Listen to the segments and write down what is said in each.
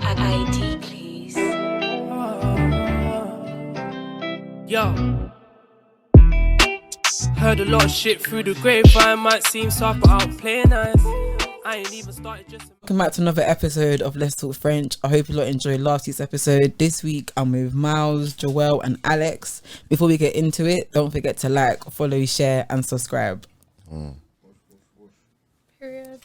ID, please. Yo. Heard a lot of shit through the grapevine, might seem soft, but I'll play nice. I ain't even started just. Welcome back to another episode of Let's Talk French. I hope you lot enjoyed last week's episode. This week I'm with Mallz, Joelle and Alex. Before we get into it, don't forget to like, follow, share and subscribe. Period.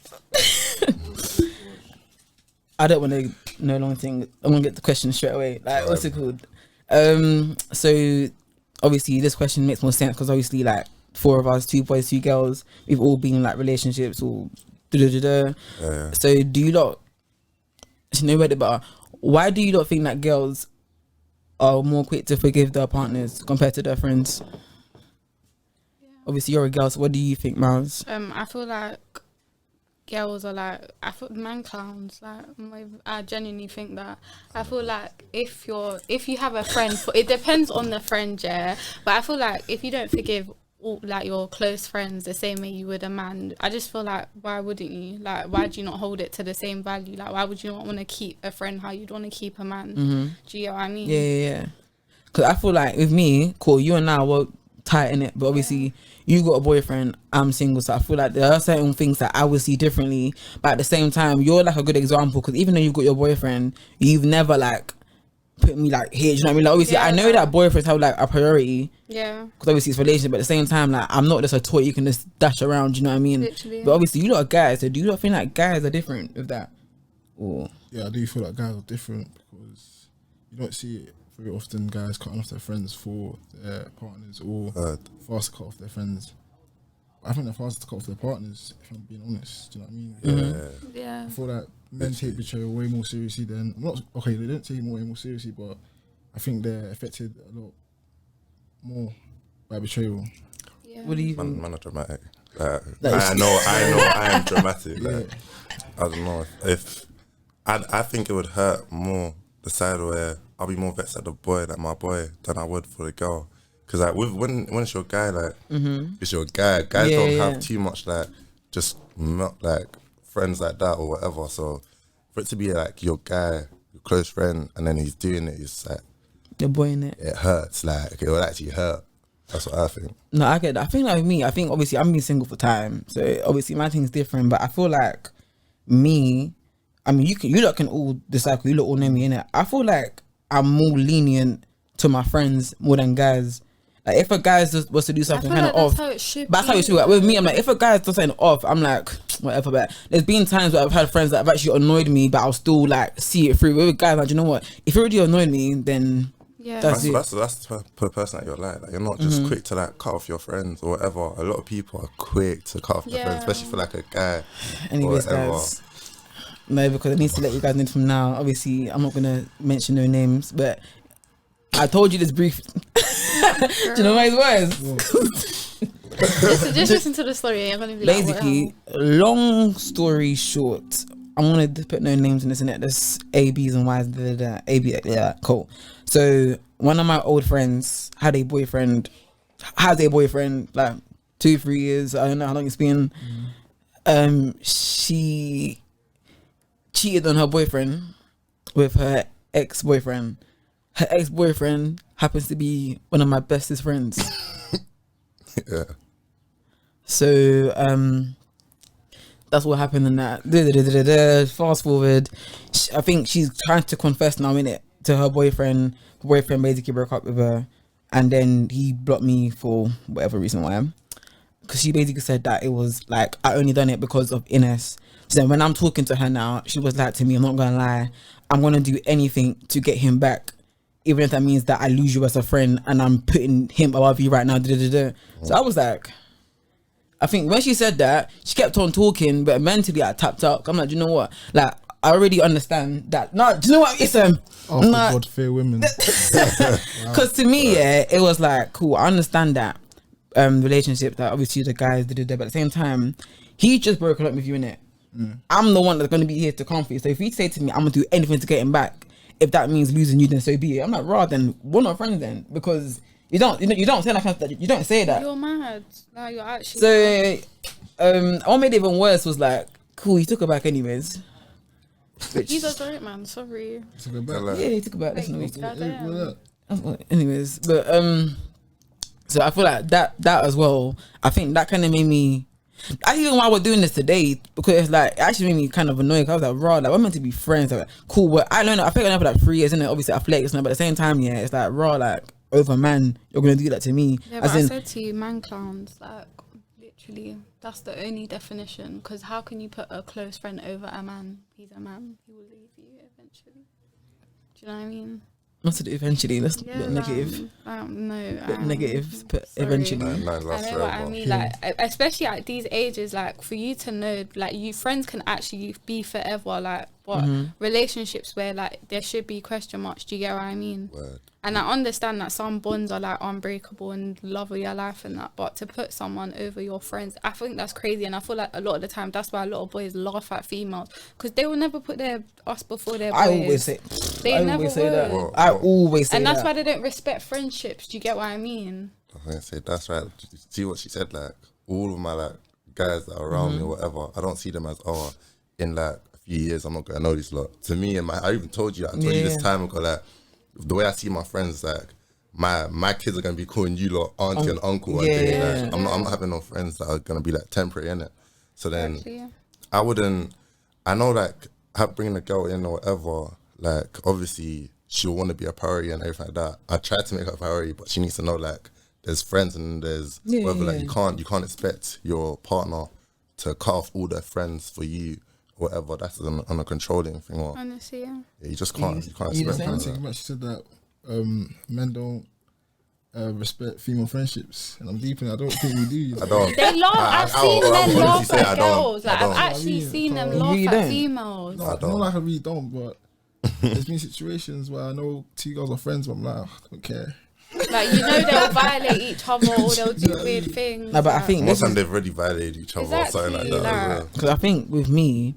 I don't want to know long thing. I'm going to get the question straight away. Like, what's it called? So obviously this question makes more sense because obviously like 4 of us, 2 boys, 2 girls, we've all been in like relationships or yeah. So do you lot, why do you not think that girls are more quick to forgive their partners compared to their friends? Yeah. Obviously you're a girl, so what do you think, Mallz? I feel like girls are like, I feel man clowns. Like I genuinely think that. I feel like if you have a friend, it depends on the friend, yeah. But I feel like if you don't forgive all, like your close friends the same way you would a man, I just feel like why wouldn't you? Like why do you not hold it to the same value? Like why would you not want to keep a friend how you'd want to keep a man? Mm-hmm. Do you get what I mean? Yeah. Because I feel like with me, cool, you and I were tight in it, but obviously you got a boyfriend, I'm single, so I feel like there are certain things that I would see differently, but at the same time you're like a good example because even though you've got your boyfriend, you've never like put me like here, do you know what I mean? Like obviously I know that boyfriends have like a priority, yeah, because obviously it's relationship, but at the same time like I'm not just a toy you can just dash around, do you know what I mean? Literally. But obviously you lot are guys, so do you not think like guys are different with that? Or yeah, I do feel like guys are different because you don't see it very often, guys cutting off their friends for their partners or fast to cut off their friends. I think they're fast to cut off their partners, if I'm being honest. Do you know what I mean? Mm-hmm. Yeah. I feel that men take betrayal way more seriously than they don't take it way more seriously, but I think they're affected a lot more by betrayal. Yeah. What do you think? Man are dramatic. I know I am dramatic. Like, I don't know if I think it would hurt more the side where I'll be more vexed at the boy, like my boy, than I would for the girl. Cause like when it's your guy, like it's your guy. Guys don't have too much like just like friends like that or whatever. So for it to be like your guy, your close friend, and then he's doing it, it's like your boy in it. It hurts. Like it will actually hurt. That's what I think. No, I get that. I think like with me, I think obviously I'm being single for time, so obviously my thing's different. But I feel like me, I mean, you lot can all decide. You lot all know me, innit? I feel like I'm more lenient to my friends more than guys. Like if a guy was to do something kind of off, that's how it should. Like, with me, I'm like, if a guy does something off, I'm like, whatever. But there's been times where I've had friends that have actually annoyed me, but I'll still like see it through. With guys, like, you know what? If you already annoyed me, then that's per person that you're like you're not just quick to like cut off your friends or whatever. A lot of people are quick to cut off their friends, especially for like a guy. Anyways, guys. No, because I need to let you guys know from now. Obviously, I'm not gonna mention no names, but I told you this brief. Do you know what it was? just listen to the story. I'm gonna be basically, long story short, I'm gonna put no names in this internet. There's A, B's and Y's. A, B, yeah, cool. So one of my old friends has a boyfriend like 2-3 years. I don't know how long it's been. She cheated on her boyfriend with her ex-boyfriend. Her ex-boyfriend happens to be one of my bestest friends. Yeah. So that's what happened in that. Fast forward, I think she's trying to confess now, innit, to her boyfriend. Her boyfriend basically broke up with her, and then he blocked me for whatever reason why. Because she basically said that it was like I only done it because of Ines. So when I'm talking to her now, she was like to me, I'm not gonna lie, I'm gonna do anything to get him back, even if that means that I lose you as a friend and I'm putting him above you right now. So I was like, I think when she said that, she kept on talking, but mentally I tapped out. I'm like, do you know what? Like, I already understand that. No, do you know what? It's God, fear women. Because to me, it was like, cool, I understand that relationship that obviously the guys did, but at the same time, he just broke up with you, innit? I'm the one that's going to be here to comfort you. So if you say to me, I'm going to do anything to get him back, if that means losing you, then so be it. I'm like, rather than we're not friends then, because you don't say that. You don't say that. You're mad. No, you're actually. So, what made it even worse was like, cool, you took her back anyways. He's a joke, man. Sorry. It's a good back. Yeah, he took about this. Anyways, But so I feel like that as well. I think that kind of made me. I even why we're doing this today, because it's like it actually made me kind of annoyed. I was like, raw, like we're meant to be friends, like cool. But I learned, I think I learned for like 3 years, and obviously I flex, but at the same time, yeah, it's like raw, like over man, you're gonna do that to me. Yeah, but I said to you, man clowns, like literally, that's the only definition. Because how can you put a close friend over a man? He's a man. He will leave you eventually. Do you know what I mean? Not to eventually. That's a bit negative. Negative, but sorry. eventually. I I know what I mean, like especially at these ages, like for you to know, like you friends can actually be forever, like but relationships where like there should be question marks. Do you get what I mean? Word. And I understand that some bonds are like unbreakable and love of your life and that, but to put someone over your friends, I think that's crazy. And I feel like a lot of the time that's why a lot of boys laugh at females, because they will never put us before their boys. I always say that. I always say that. And that's why they don't respect friendships. Do you get what I mean? I was gonna say that's right. See what she said, like all of my like guys that are around me or whatever, I don't see them as in like a few years I'm not gonna know these lot. To me, and I even told you, I told you this time ago, like the way I see my friends, like my kids are gonna be calling you lot auntie and uncle one day. Like, I'm not having no friends that are gonna be like temporary, innit? So then I wouldn't. I know like bringing a girl in or whatever. Like obviously she'll want to be a priority and everything like that. I tried to make her a priority, but she needs to know like there's friends and there's like you can't expect your partner to cut off all their friends for you. Whatever, that's on a controlling thing. Or honestly, yeah, you just can't. You can't expect that. She said that men don't respect female friendships, and I'm deep in. I don't think we do. I don't. They laugh. I've seen men laugh at girls. Like I've actually really seen them can't. laugh You at don't? females. No, not like I really don't, but there's been situations where I know 2 girls are friends, but I'm like, I don't care. Like they'll violate each other or they'll do weird things. No, but I think most of them they've already violated each other or something like that. As well. Because I think with me,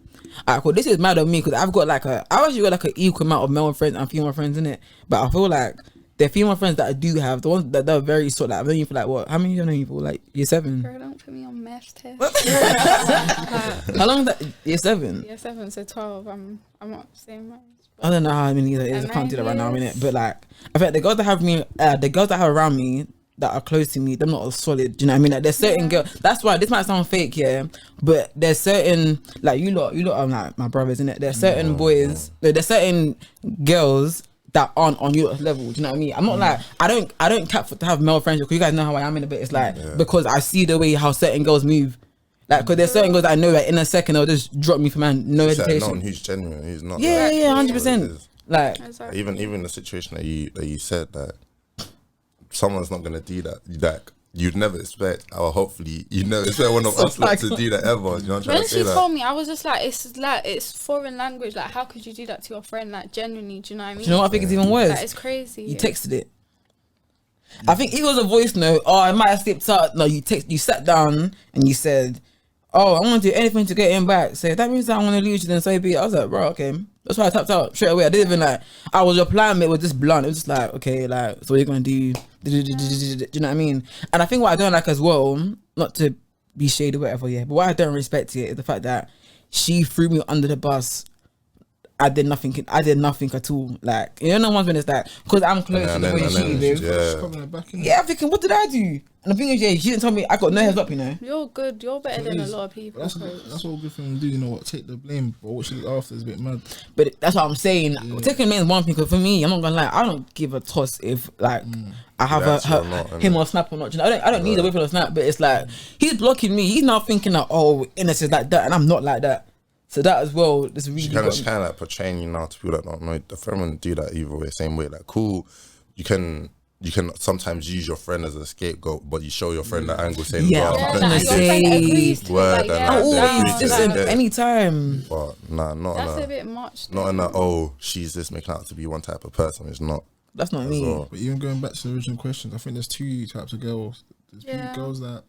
cool, this is mad on me because I've got like I've actually got like an equal amount of male friends and female friends in it. But I feel like the female friends that I do have, the ones that are very sort of like I've known you for like what? How many years have I known you for? Like year 7. Girl, don't put me on math test. How long is that? Year 7. Year 7, so 12. I'm not saying much. I don't know how many years it is. I can't do that right now, innit? But like, I think the girls that have me, the girls that have around me that are close to me, they're not as solid. Do you know what I mean? Like, there's certain girls. That's why this might sound fake, yeah. But there's certain like you lot are like my brothers, innit? There's certain boys. There's certain girls that aren't on your level. Do you know what I mean? I'm not like I don't cap to have male friends because you guys know how I am in a bit. It's like because I see the way how certain girls move. Like, because there's certain girls that I know that in a second they'll just drop me for man, no hesitation. Like, no one who's genuine, who's not. Yeah, like, 100%. Like, Exactly. even the situation that you said that someone's not gonna do that. Like, you'd never expect, or hopefully you never expect one of us like, to do that ever. You know what I'm trying When to say? she told me, I was just like, it's foreign language. Like, how could you do that to your friend? Like, genuinely, do you know what I mean? do you know what I think is even worse? Like, it's crazy. You texted it. I think it was a voice note. Oh, I might have slipped out. No, you sat down and you said, oh, I want to do anything to get him back. So if that means that I want to lose you, then so be it. I was like, bro, okay. That's why I tapped out straight away. I didn't even like, I was replying, it was just blunt. It was just like, okay, like, so what are you going to do? Do you know what I mean? And I think what I don't like as well, not to be shady or whatever, yeah, but what I don't respect here is the fact that she threw me under the bus. I did nothing at all. Like, you know, ones when it's like, because I'm close to the way she I'm thinking, what did I do? And the thing is, she didn't tell me. I got no heads up, you know. You're good. You're better than a lot of people. That's all good for them to do. You know what? Take the blame, but what she did after is a bit mad. But that's what I'm saying. Taking blame is one thing. Because for me, I'm not gonna lie. I don't give a toss if like I have him on Snap or not. You know, I don't need a whip on Snap. But it's like he's blocking me. He's now thinking that innocent like that, and I'm not like that. So that as well, this really kind of like portraying you now to people that don't know. The friend wouldn't do that either way, same way. Like, cool, you can sometimes use your friend as a scapegoat, but you show your friend that angle saying, anytime. But not that's a bit much. Not in that, she's just making out to be one type of person. It's not. That's not me. Well. But even going back to the original questions, I think there's 2 types of girls. There's girls that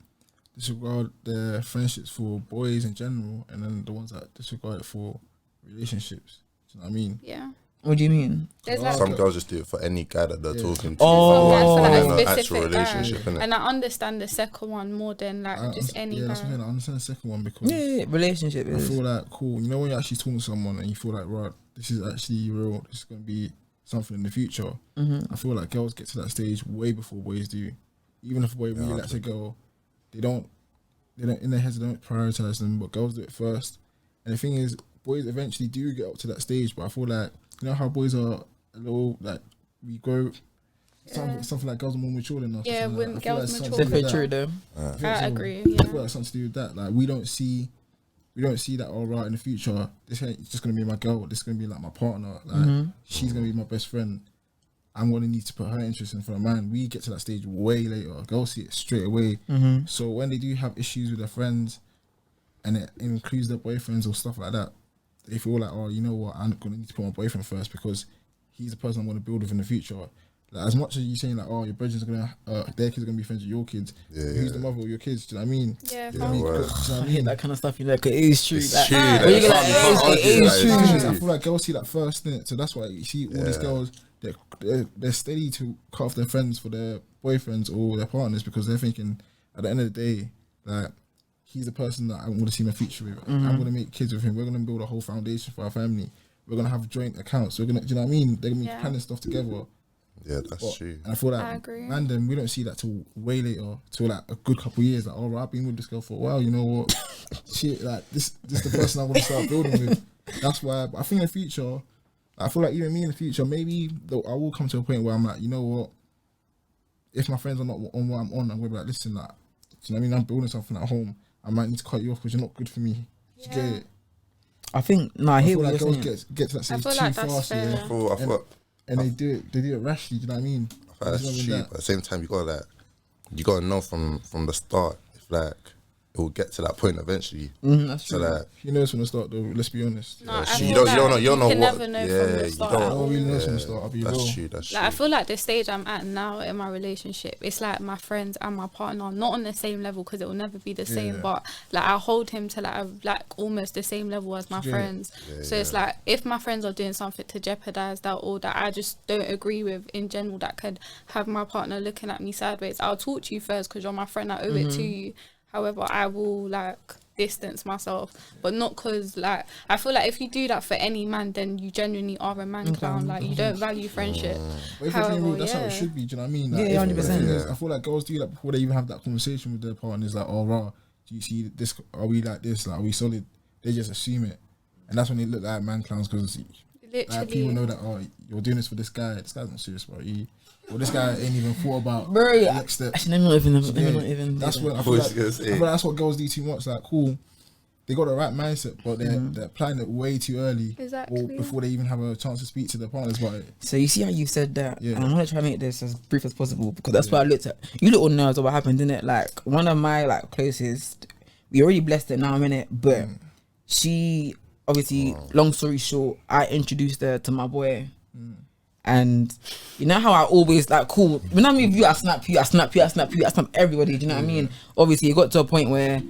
disregard their friendships for boys in general, and then the ones that disregard it for relationships. Do you know what I mean? Yeah. What do you mean? There's like Some girls just do it for any guy that they're talking to. Oh. some guys for They're like not a actual specific relationship, guy. innit? And I understand the second one more than like just any that's what I guy. mean. I understand the second one because Yeah, relationship I is. feel like cool. You know when you're actually talking to someone and you feel like, right, this is actually real. This is gonna be something in the future. I feel like girls get to that stage way before boys do. Even if a boy really likes a girl, they don't in their heads they don't prioritize them, but girls do it first. And the thing is, boys eventually do get up to that stage, but I feel like you know how boys are a little like we grow. Something like girls are more mature than us. Yeah, Like when I feel girls like mature. Definitely true though. I agree. I Yeah. feel like something to do with that. Like we don't see that all right in the future. This ain't just gonna be my girl. This is gonna be like my partner. Like she's gonna be my best friend. I'm gonna need to put her interest in front of mine. We get to that stage way later. Girls see it straight away. So when they do have issues with their friends, and it includes their boyfriends or stuff like that, they feel like, oh, you know what? I'm gonna need to put my boyfriend first because he's the person I'm gonna build with in the future. Like, as much as you saying like, oh, your brothers are gonna, their kids are gonna be friends with your kids. Who's the mother of your kids? Do you know what I mean? Yeah, Do you know what I mean? word. Do you know what I I hate mean? that kind of stuff. You know, 'cause it is true. It's Like, true. when you get like, it is true. I feel like girls see that first, innit? So that's why you see all these girls, they're steady to cut off their friends for their boyfriends or their partners because they're thinking at the end of the day, like, he's the person that I want to see my future with. I'm going to make kids with him. We're going to build a whole foundation for our family. We're going to have joint accounts. We're going to, do you know what I mean? They're going to be planning stuff together. Yeah, that's true. And I feel like, I agree. man, then we don't see that till way later, till like a good couple of years. Like, oh, I've been with this girl for a while. You know what? Shit, like this is the person I want to start building with. That's why. But I think in the future, I feel like even me in the future, maybe I will come to a point where I'm like, you know what? If my friends are not on what I'm on, I'm gonna be like, listen, like, do you know what I mean? I'm building something at home. I might need to cut you off because you're not good for me. Do you get it? I think I I hear feel what like you're girls saying. get to that stage feel too like that's fast, fair. yeah. I thought And they do it rashly. Do you know what I mean? that's There's true. nothing But at the same time, you gotta know from the start if like it will get to that point eventually. That's So true. like, He knows from the start, though. Let's be honest. No, I you feel don't like know you can what. never know from the you start. don't. at No all. one really knows from the start. I'll be real. That's true. That's true. Like, I feel like the stage I'm at now in my relationship, it's like my friends and my partner, not on the same level because it will never be the same, but like I hold him to like almost the same level as my friends. So it's like if my friends are doing something to jeopardize that or that I just don't agree with in general that could have my partner looking at me sideways, I'll talk to you first because you're my friend. I owe it to you. However, I will like distance myself, but not because like I feel like if you do that for any man, then you genuinely are a man clown. Like you don't value friendship. But if you're being real, that's how it should be. Do you know what I mean? Like, Yeah, if- 100%. I feel like girls do that before they even have that conversation with their partners. Like, oh, rah, do you see this? Are we like this? Like, are we solid? They just assume it, and that's when they look like man clowns because Literally, people know that, oh, you're doing this for this guy. This guy's not serious, bro. Or this guy ain't even thought about Bro, the next step. actually, let me not Yeah, even. that's what I I feel was like. gonna I say. feel like that's what girls do too much. Like, cool, they got the right mindset, but they're planning it way too early, Exactly. or before they even have a chance to speak to their partners about it. So you see how you said that, Yeah. and I'm gonna try to make this as brief as possible because that's what I looked at. You little nerves of what happened, didn't it? Like one of my like closest, we already blessed it now a minute, but she obviously, long story short, I introduced her to my boy. And you know how I always like cool. When I'm with you, I snap you, I snap you, I snap you, I snap everybody. Do you know what I mean? Obviously, it got to a point where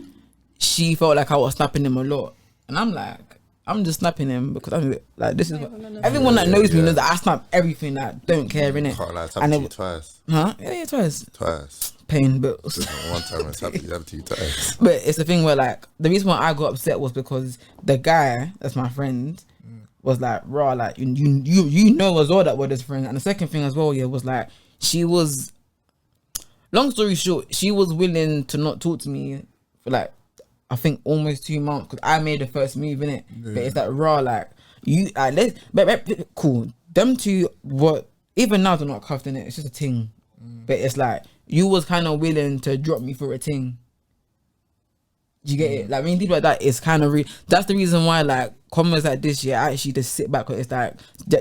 she felt like I was snapping him a lot, and I'm like, I'm just snapping him because I'm like, this is what, everyone that knows me knows that I snap everything. That don't care, innit? Can't lie, it's And happened to it- you twice. Huh? Yeah, twice. Twice. Pain, but This is not one time. It's happened to you twice. but it's the thing where like the reason why I got upset was because the guy that's my friend was like raw, like you know as well that we're this friend. And the second thing as well, yeah, was like she was, long story short, she was willing to not talk to me for like I think almost 2 months because I made the first move in it. But it's like raw, like you but cool. Them two, what even now they're not cuffed in it. It's just a ting. But it's like you was kind of willing to drop me for a ting. You get it? Like when you think about that, it's kind of that's the reason why like comments like this, yeah, I actually just sit back because it's like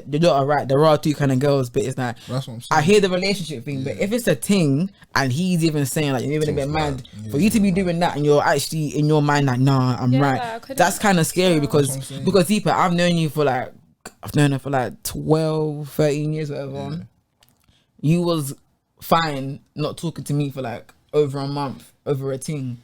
you're not alright. There are two kind of girls, but it's like That's what I'm saying. I hear the relationship thing, but if it's a thing and he's even saying like you're even a bit mad for you to be doing that and you're actually in your mind like nah, I'm Yeah, right. like, I couldn't- That's kind of scary because That's what I'm saying. Deepa, I've known you for like 12, 13 years, whatever. You was fine not talking to me for like over a month over a thing.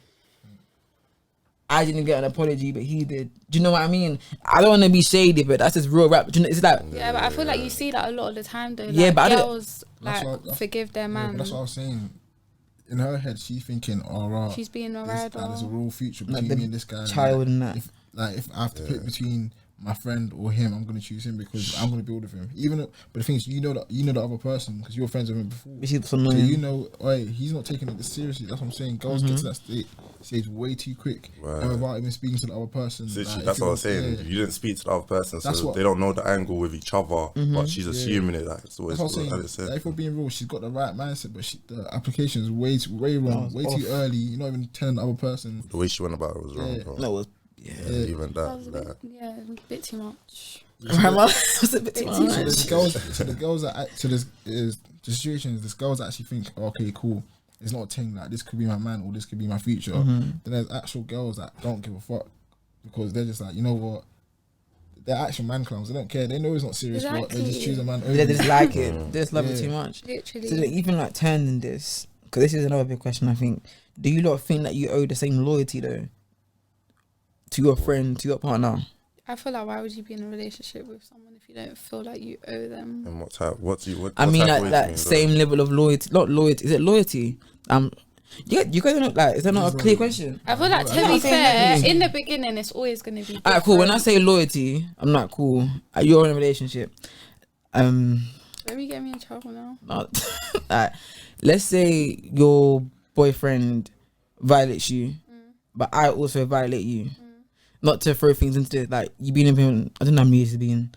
I didn't get an apology, but he did. Do you know what I mean? I don't want to be shady, but that's just real rap. Do you know, it's like Yeah, but I feel like you see that a lot of the time though. Like, Yeah, but I don't- girls like forgive their Yeah, man. but that's what I was saying. In her head, she's thinking, "Oh, right, She's being a rider. there's a real future Like between the me and this guy." child and that. If I have to pick between my friend or him, I'm gonna choose him because I'm gonna build with him. Even though, but the thing is, you know the other person because you're friends with him before. Which is So annoying. you know, he's not taking it this seriously. That's what I'm saying. Girls get to that stage way too quick, and without even speaking to the other person. Literally, that's what I was saying. You didn't speak to the other person, so they don't know the angle with each other. But she's assuming it. Like it's always That's what I'm saying. Like, if we're being real, she's got the right mindset, but the application is way wrong, way too early. You're not even telling the other person. The way she went about it was wrong. Bro. No, it was Even That was that. a bit too much. was a bit too So much. the girls that the situation is this girls actually think, okay, cool. It's not a thing like this could be my man or this could be my future. Then there's actual girls that don't give a fuck because they're just like, you know what? They're actual man clowns. They don't care. They know it's not serious. But they just choose a man. They just like it. They just love it too much. Literally. So even like turning this, because this is another big question. I think. Do you lot think that you owe the same loyalty though to your friend, to your partner? I feel like why would you be in a relationship with someone if you don't feel like you owe them? And what type? What I mean, type like of that waiting, same level of loyalty. Not loyalty. Is it loyalty? Yeah, you guys don't like. Is that not a clear question? I feel like, to be fair, in the beginning, it's always going to be different. Alright, cool. When I say loyalty, I'm not cool. You're in a relationship. Let me get me in trouble now. Alright, let's say your boyfriend violates you, but I also violate you. Not to throw things into it, like you've been in, I don't know how many years it's been.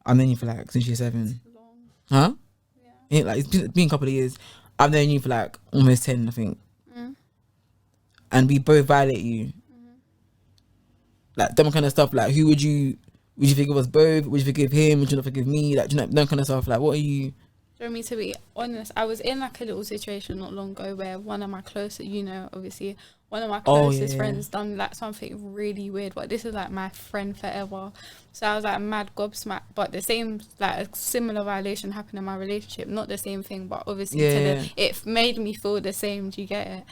I've known you for like since you're 7. Long. Huh? Yeah. Like it's been a couple of years. I've known you for like almost 10, I think. And we both violate you. Like them kind of stuff. Like who would you forgive us both? Would you forgive him? Would you not forgive me? Like, you know, that kind of stuff. Like, what are you? For me, to be honest, I was in like a little situation not long ago where one of my closest, obviously, one of my closest friends done like something really weird, but this is like my friend forever. So I was like mad gobsmacked, but the same, like a similar violation happened in my relationship. Not the same thing, but obviously it made me feel the same. Do you get it?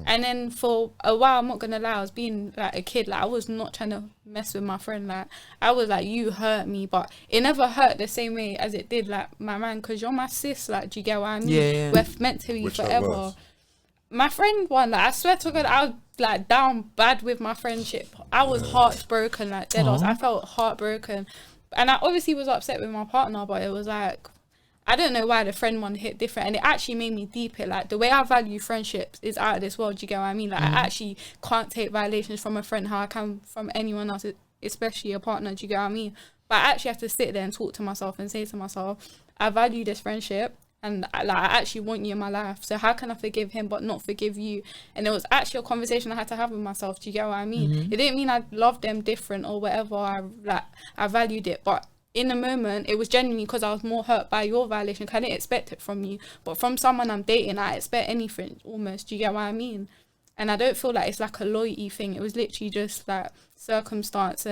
And then for a while, I'm not gonna lie, I was being like a kid. Like I was not trying to mess with my friend. Like I was like, you hurt me, but it never hurt the same way as it did like my man, because you're my sis. Like, do you get what I mean? Yeah. We're meant to be Which forever. My friend one, like I swear to God, I was like down bad with my friendship. I was heartbroken, like dead ass. I felt heartbroken, and I obviously was upset with my partner, but it was like, I don't know why the friend one hit different, and it actually made me deep it. Like the way I value friendships is out of this world. Do you get what I mean? Like I actually can't take violations from a friend how I can from anyone else, especially a partner. Do you get what I mean? But I actually have to sit there and talk to myself and say to myself, I value this friendship. And I actually want you in my life, so how can I forgive him but not forgive you? And it was actually a conversation I had to have with myself. Do you get what I mean? It didn't mean I loved them different or whatever. I valued it, but in the moment it was genuinely because I was more hurt by your violation. I didn't expect it from you, but from someone I'm dating, I expect anything almost. Do you get what I mean? And I don't feel like it's like a loyalty thing. It was literally just like circumstance.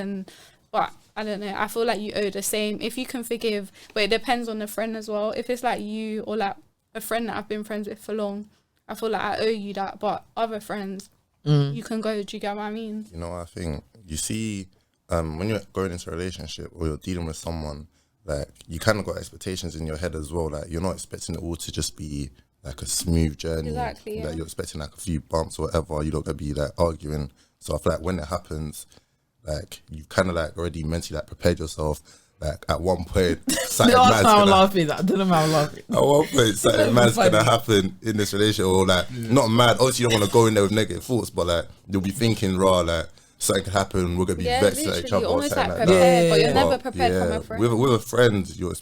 But I don't know, I feel like you owe the same if you can forgive, but it depends on the friend as well. If it's like you or like a friend that I've been friends with for long, I feel like I owe you that. But other friends, you can go. Do you get what I mean? You know, I think you see, when you're going into a relationship or you're dealing with someone, like you kind of got expectations in your head as well. Like you're not expecting it all to just be like a smooth journey. Exactly. Like you're expecting like a few bumps or whatever. You're not gonna be like arguing. So I feel like when it happens, like you've kind of like already mentally like prepared yourself. Like at one point, something mad's I'm gonna laughing. I don't know how I'm laughing. at one point, something mad's gonna happen in this relationship, or like not mad. Obviously, you don't want to go in there with negative thoughts, but like you'll be thinking, raw, like something could happen. We're gonna be vexed at each other or almost something like like prepared, that. but you're never But, prepared from a friend. With a friend, you're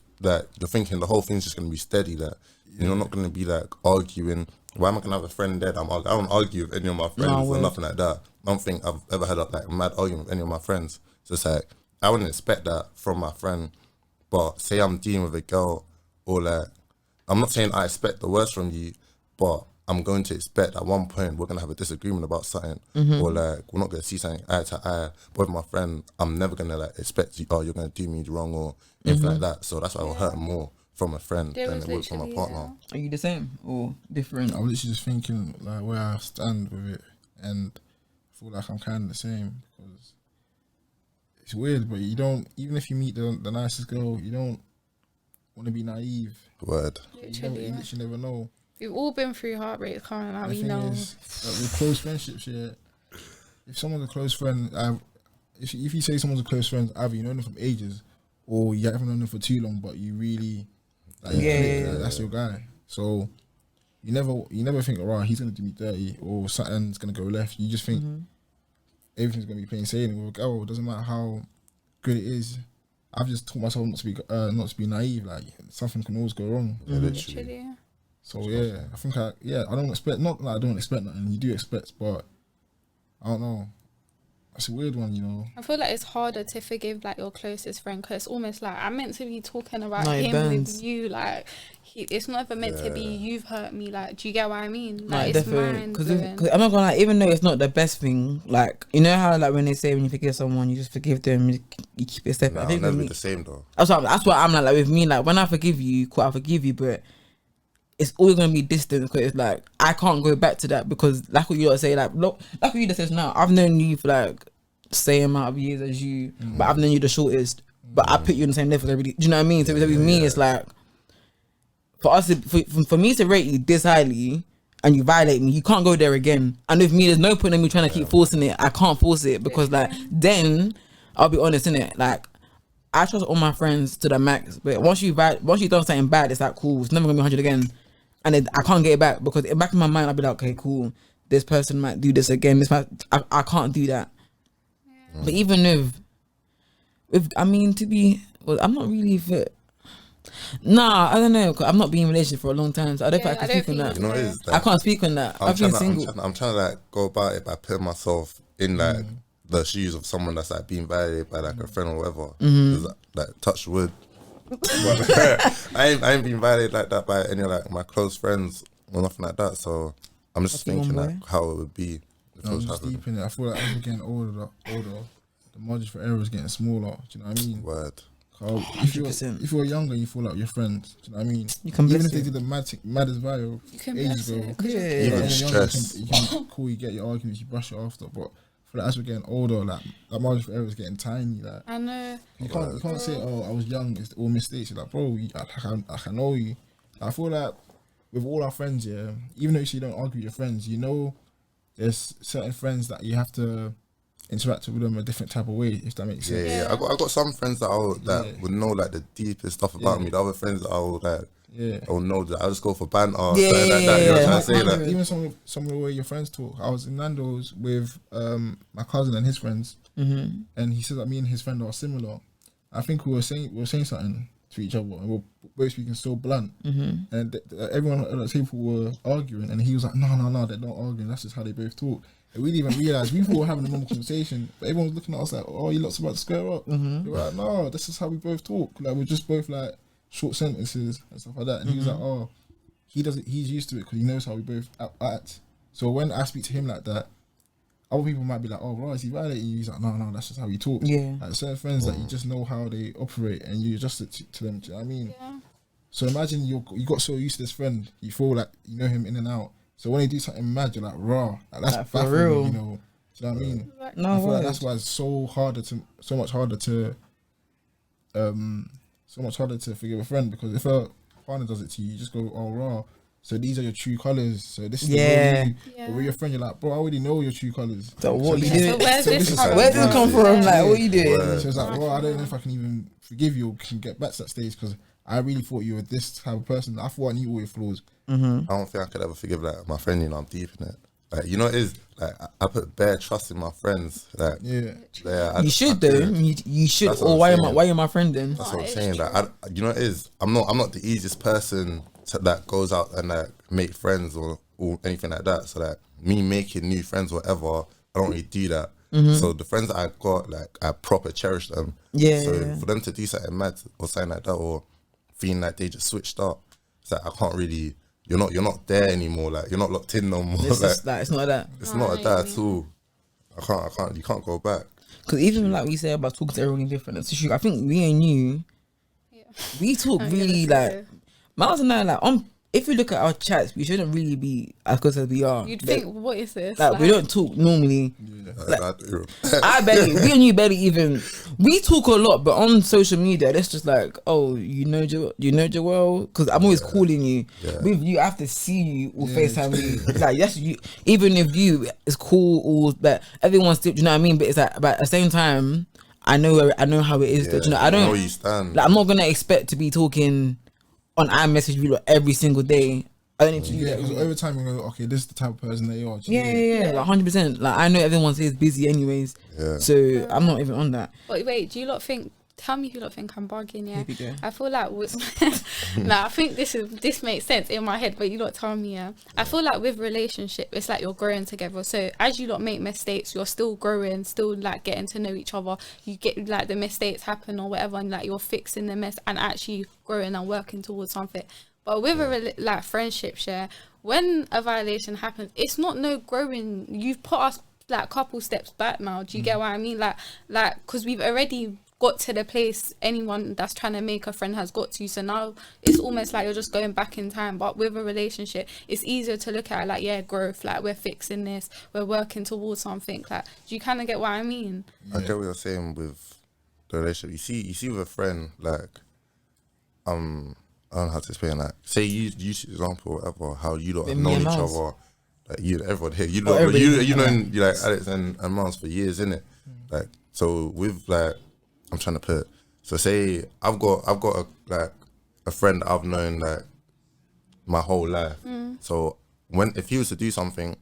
thinking the whole thing's just gonna be steady. That you're not gonna be like arguing. Why am I gonna have a friend there? I don't argue with any of my friends or nothing like that. I don't think I've ever had a like mad argument with any of my friends. So it's like I wouldn't expect that from my friend. But say I'm dealing with a girl, or like I'm not saying I expect the worst from you, but I'm going to expect at one point we're gonna have a disagreement about something, or like we're not gonna see something eye to eye. But with my friend, I'm never gonna like expect you. Oh, you're gonna do me wrong or anything like that. So that's why I'll hurt more from a friend than it would from a partner. Are you the same or different? I'm literally just thinking like where I stand with it, and feel like I'm kind of the same because it's weird, but you don't, even if you meet the nicest girl, you don't want to be naive. Word. You literally never know. We've all been through heartbreak, can't we? The thing know. is, like, with close friendships, yeah, if someone's a close friend, if you say someone's a close friend, either you know them from ages or you haven't known them for too long, but you really, like, that's your guy. So you never think, oh, he's gonna do me dirty or something's gonna go left. You just think everything's gonna be plain sailing. With a girl, it doesn't matter how good it is. I've just taught myself not to be naive. Like something can always go wrong. Yeah, literally. So yeah, I think I don't expect, not that I don't expect nothing. You do expect, but I don't know. It's a weird one, you know. I feel like it's harder to forgive like your closest friend because it's almost like I'm meant to be talking about him burns. with you. Like it's not even meant to be you've hurt me. Like, do you get what I mean? Like, No, it's mine. because I'm not gonna lie, even though it's not the best thing, like, you know how like when they say when you forgive someone, you just forgive them, you keep it separate. Nah, I think I'll never with be me, the same though. that's what I'm like with me. Like when I forgive you, cool, I forgive you, but it's always gonna be distant because it's like I can't go back to that because like what you gotta say, like look, like what you just says now. I've known you for like same amount of years as you, but I've known you the shortest. But I put you in the same level as everybody. Do you know what I mean? So with me, it's like for us, for me to rate you this highly and you violate me, you can't go there again. And with me, there's no point in me trying to keep forcing it. I can't force it because like then I'll be honest, innit? Like I trust all my friends to the max, but once you've done something bad, it's like cool. It's never gonna be 100 again, and I can't get it back because back in my mind I'll be like, okay, cool. This person might do this again. I can't do that. But even with I mean, I'm not really fit. Nah, I don't know. 'Cause I'm not being in a relationship for a long time, so I don't think I can speak on that. You know what it is? I can't speak on that. I've been single. I'm trying to like go about it by putting myself in like the shoes of someone that's like being violated by like a friend or whatever. 'Cause, like touch wood. I ain't been violated like that by any of like my close friends or nothing like that. So I'm just thinking like how it would be. I'm just deep in it. I feel like as we're getting older, the margin for error is getting smaller. Do you know what I mean? Word. If you're younger, you feel like your friends. Do you know what I mean? You can even if they did the maddest viral ages ago. Even stress. You can cool. You get your arguments, you brush it after. But I feel like as we're getting older, like that margin for error is getting tiny. Like I know. you can't say, oh, I was young. It's all mistakes. You're like, bro, I know you. I feel like with all our friends, yeah, even though you say you don't argue with your friends, you know. There's certain friends that you have to interact with them a different type of way, if that makes sense. Yeah. I got some friends that would know like the deepest stuff about me. The other friends that I would like, I would know that I'll just go for banter. Like that. You know what I'm trying to say? Like, even some of the way your friends talk. I was in Nando's with my cousin and his friends, and he said that me and his friend are similar. I think we were saying something to each other, and we're both speaking so blunt, and everyone at the table were arguing, and he was like, no, they're not arguing, that's just how they both talk. And we didn't even realise, we thought we were having a normal conversation, but everyone was looking at us like, oh, you lot's about to square up. They were like, no, this is how we both talk, like we're just both like short sentences and stuff like that. And he was like, oh, he's used to it because he knows how we both act. So when I speak to him like that, other people might be like, oh, right, is he violating you? He's like, no, that's just how he talks. Yeah. Like certain friends that you just know how they operate and you adjust it to them. Do you know what I mean? Yeah. So imagine you got so used to this friend, you feel like you know him in and out. So when they do something mad, you're like, raw. Like, that's like, for baffling, real. you know? Do you know what I mean? No, I feel like that's why it's so much harder to forgive a friend, because if a partner does it to you, you just go, oh, raw. So these are your true colours. So this is the real you. But with your friend, you're like, bro, I already know your true colours. So what you doing? Where does this come from? Like, what you doing? So it's like, well, I don't know if I can even forgive you or can get back to that stage, because I really thought you were this type of person. I thought I knew all your flaws. I don't think I could ever forgive like my friend. You know, I'm deep in it. Like, you know, it is like I put bare trust in my friends. Like, you should though. You should. Or why are you my friend then? That's what I'm saying. Like, you know, it is. I'm not the easiest person that goes out and like make friends or anything like that. So like me making new friends, whatever, I don't really do that. So the friends that I got, like, I proper cherish them. So for them to do something mad or something like that, or feeling like they just switched up, it's like I can't really. You're not there anymore. Like, you're not locked in no more. It's just that. It's not that. It's not that at all. I can't. You can't go back. Because even like we say about talking to everyone different, it's true. I think me and you, we talk really like. Mallz and I, like, if you look at our chats, we shouldn't really be as close as we are. You'd think, what is this? Like, we don't talk normally. Like, I barely, me and you barely even. We talk a lot, but on social media, that's just like, oh, you know Joel, because I'm always calling you. Yeah. With you, I have to see you or FaceTime you. Like, that's you. Even if you, it's cool or that everyone's still. Do you know what I mean? But it's like, but at the same time, I know how it is. You know, I don't know where you stand. Like, I'm not gonna expect to be talking on iMessage you every single day. I don't need to do that. Because over time you go, okay, this is the type of person they are. Yeah, like 100%. Like, I know everyone says busy anyways, so I'm not even on that. But wait, do you lot think? Tell me if you lot think I'm bugging. Yeah, Maybe, yeah. I feel like I think this makes sense in my head, but you lot tell me. Yeah, I feel like with relationship, it's like you're growing together. So as you lot make mistakes, you're still growing, still like getting to know each other. You get like the mistakes happen or whatever, and like you're fixing the mess and actually growing and working towards something. But with a friendship, share, when a violation happens, it's not no growing. You've put us like a couple steps back now. Do you get what I mean? Like, because we've already got to the place anyone that's trying to make a friend has got to. So now it's almost like you're just going back in time. But with a relationship, it's easier to look at it like, yeah, growth. Like, we're fixing this. We're working towards something. Like, do you kind of get what I mean? I get what you're saying with the relationship. You see with a friend, like, I don't know how to explain that. Say you example or whatever, how you lot have known each other, like everyone here, you know, you know, like Alex and Mallz for years, innit? Like, so with like, I'm trying to put. So say I've got a friend that I've known like my whole life. So if he was to do something,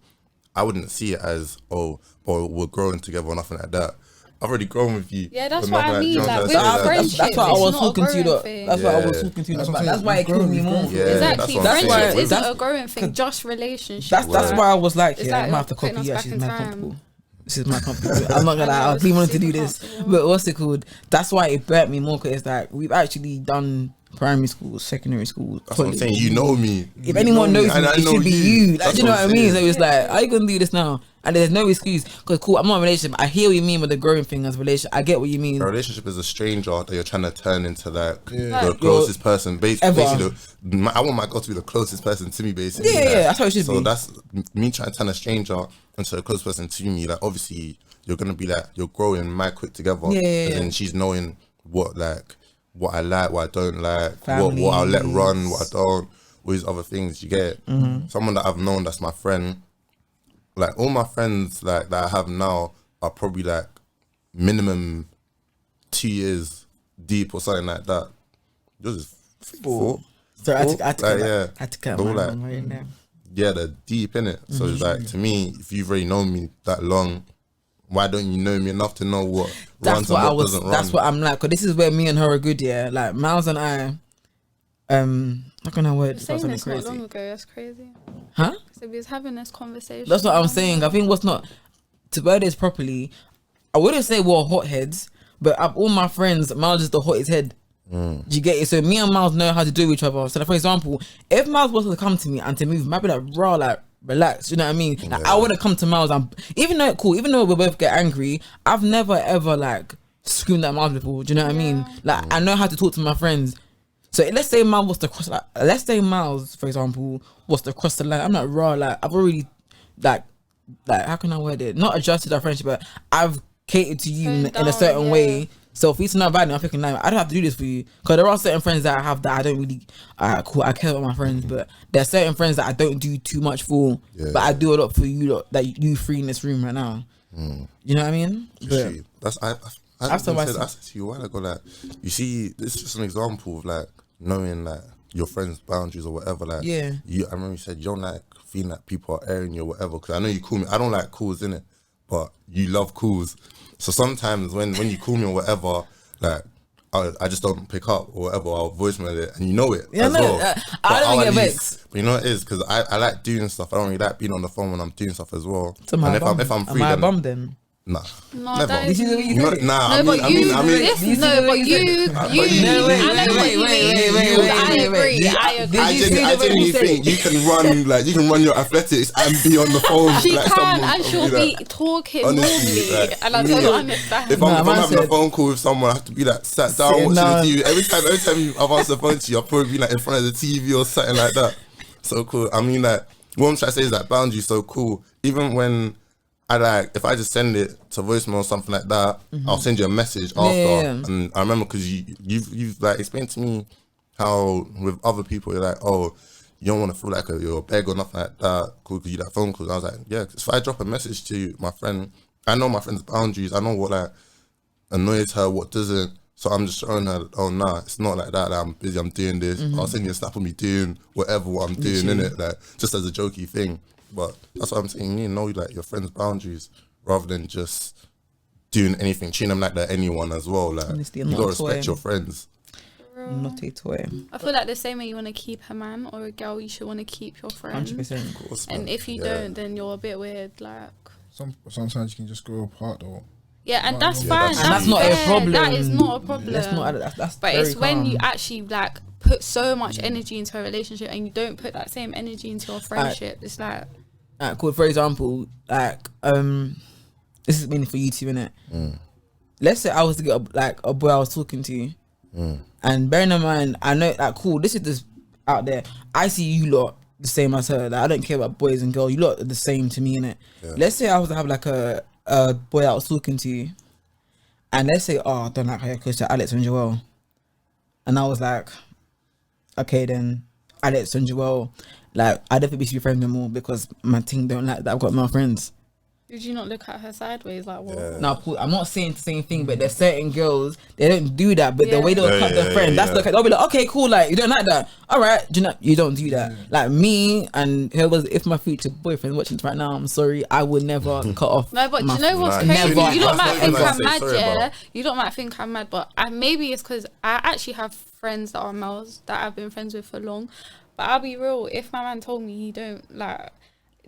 I wouldn't see it as we're growing together or nothing like that. I've already grown with you. Yeah, that's what I mean. Like, with friendship, that's why I was talking to you. That's why I was talking to you. That's why it killed me more. Yeah, exactly. Friendship isn't that's a growing thing. Just relationship. That's why I was like, it's yeah, like I'm gonna have to copy. Yeah, us she's back in mad time. comfortable. This is my comfortable. I'm not gonna lie. I really wanted to do this, but what's it called? That's why it burnt me more, because it's like we've actually done primary school, secondary school. That's what I'm saying. You know me. If anyone knows me, it should be you. Like, you know what I mean? So it's like, are you gonna do this now? And there's no excuse, because cool, I'm not in a relationship. I hear what you mean with the growing thing as a relationship. I get what you mean. A relationship is a stranger that you're trying to turn into like the closest person. Basically, I want my girl to be the closest person to me, basically. Yeah, that's how it should be. So that's me trying to turn a stranger into a close person to me. Like, obviously, you're gonna be like, you're growing mad quick together. And then she's knowing what I like, what I don't like, what I'll let run, what I don't, all these other things. You get it? Someone that I've known that's my friend. Like, all my friends like that I have now are probably like minimum 2 years deep or something like that. Yours is 4. So I had to cut all my like, right now. Yeah, they're deep in it. So it's like, to me, if you've already known me that long, why don't you know me enough to know what runs and what doesn't run? That's what I'm like. Cause this is where me and her are good. Yeah, like Mallz and I. How can I word saying something this crazy? not long ago. That's crazy. Huh? So we was having this conversation. That's what I'm saying. I think what's not to word this properly. I wouldn't say we're hotheads, but all my friends, Mallz is the hottest head. Do you get it? So me and Mallz know how to do each other. So like, for example, if Mallz was to come to me and to move, I'd be like, raw, like, relax. You know what I mean? Like, I wouldn't come to Mallz and even though we both get angry, I've never ever like screamed at Mallz before. Do you know what I mean? Like, I know how to talk to my friends. So let's say Mallz was to cross, like, let's say Mallz, for example, was to cross the line. I'm like, raw, like, I've already, like, how can I word it? Not adjusted our friendship, but I've catered to you in a certain way. So for you to not value, I'm thinking, like, I don't have to do this for you. Because there are certain friends that I have that I don't really, cool, I care about my friends, but there are certain friends that I don't do too much for, but I do a lot for you, lot, that you free in this room right now. You know what I mean? I said to you a while ago, like, you see, this is just an example of like knowing like your friends' boundaries or whatever. Like, I remember you said you don't like feeling like people are airing you or whatever. Because I know you call me, I don't like calls, innit? But you love calls. So sometimes when you call me or whatever, like, I just don't pick up or whatever. I'll voicemail it, and you know it as well. I don't get vexed. But you know what it is, because I like doing stuff. I don't really like being on the phone when I'm doing stuff as well. So and if I'm free, then. Nah, no, never. That is This is what you do. No, I know what you I agree. I genuinely think you can run your athletics and be on the phone. She like can, someone, and she'll be talking honestly, normally, like, and I don't understand. If I'm having a phone call with someone, I have to be like sat down watching the TV. Every time I've answered the phone to you, I'll probably be like in front of the TV or something like that. so cool. I mean, like, what I'm trying to say is that boundaries so cool. Even when if I just send it to voicemail or something like that, I'll send you a message after. Yeah. And I remember because you've like explained to me how with other people you're like, oh, you don't want to feel like you're a beg or nothing like that. Cool, because you like phone calls. I was like, yeah. If I drop a message to my friend, I know my friend's boundaries. I know what like annoys her, what doesn't. So I'm just showing her, oh nah, it's not like that. Like, I'm busy. I'm doing this. I'll send you a snap of me doing whatever what I'm doing in it, like just as a jokey thing. But that's what I'm saying. You know, like your friends' boundaries rather than just doing anything, treating them like they're anyone as well. Like Honestly, you gotta respect your friends. Not a toy. I feel like the same way you want to keep a man or a girl, you should want to keep your friend. 100%. Of course, And man. if you don't, then you're a bit weird. Like, Sometimes you can just go apart though. yeah, and that's Yeah, fine. that's not a fair. problem. That is not a problem. That's But very it's when calm. you actually like put so much energy into a relationship and you don't put that same energy into your friendship. It's like, cool. For example, like this is mainly for you two, innit? Let's say I was to get a boy I was talking to, and bearing in mind, I know like cool. This is just out there. I see you lot the same as her. Like, I don't care about boys and girls. You lot are the same to me, innit? Yeah. Let's say I was to have like a boy I was talking to, and let's say, oh, I don't like her close to Alex and Joel, and I was like, okay then, Alex and Joel, like I definitely be friends with them more because my team don't like that. I've got male friends. did you not look at her sideways? Like, what? Yeah. Now, I'm not saying the same thing, but there's certain girls they don't do that. But the way they'll cut their friend, that's the they'll be like, okay, cool, like you don't like that. All right, you don't do that. Like me and if my future boyfriend watching this right now, I'm sorry, I would never cut off. No, but my you know what's friend. crazy? Never. You don't might think I'm Say mad, sorry yeah. about. You don't might think I'm mad, but maybe it's because I actually have friends that are males that I've been friends with for long. But I'll be real, if my man told me he don't like,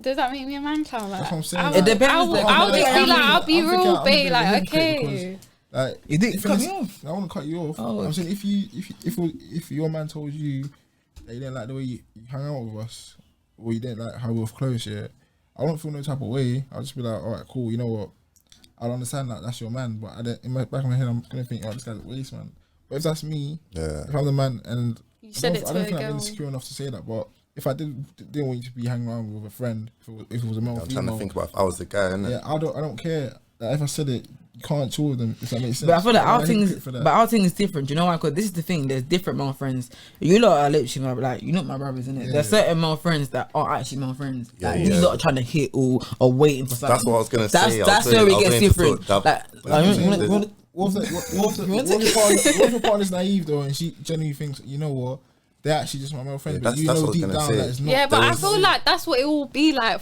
does that make me a man clown? Like, That's what I'm saying. It depends. I'll just be like, I'll be I'm real, thinking babe. Like, I'm thinking okay. Like, You didn't cut me off. I want to cut you off. Oh. I'm saying if your man told you that you didn't like the way you hang out with us, or you didn't like how we were close, yeah, I won't feel no type of way. I'll just be like, all right, cool. You know what? I'll understand that that's your man, but in my back of my head, I'm gonna think, oh, this guy's a waste man. But if that's me, if I'm the man, and You said it to I don't a think I'm girl. insecure enough to say that, but if I didn't want you to be hanging around with a friend, if it was a male, I'm female, trying to think about if I was the guy, innit? yeah, I don't care. Like, if I said it, you can't chill with them. If that makes sense. But I feel like I'm our a thing hypocrite is, for that. but our thing is different. You know why? Because this is the thing. There's different male friends. You lot are literally like, you know my brothers, innit? There's certain male friends that aren't actually male friends. Like you lot are trying to hit or waiting for something. That's what I was gonna say. That's where it gets different. Like, What if your partner's naive though, and she genuinely thinks, you know what, they're actually just my male friend, Yeah, but you that's know what I was deep gonna down say. that it's not. Yeah, but I was- feel like that's what it will be like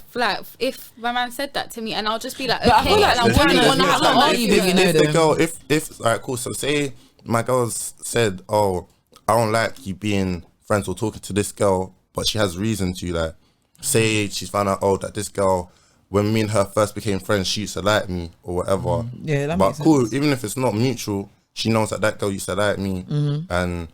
if my man said that to me, and I'll just be like, But I okay, feel like and I the wouldn't thing want to is, have it's an not naive if you argument. know if the them. girl, if alright, cool. So say my girl's said, oh, I don't like you being friends or talking to this girl, but she has reason to. Like, say she's found out, oh, that this girl, when me and her first became friends, she used to like me or whatever. Yeah, that but makes cool. sense. Even if it's not mutual, she knows that girl used to like me, and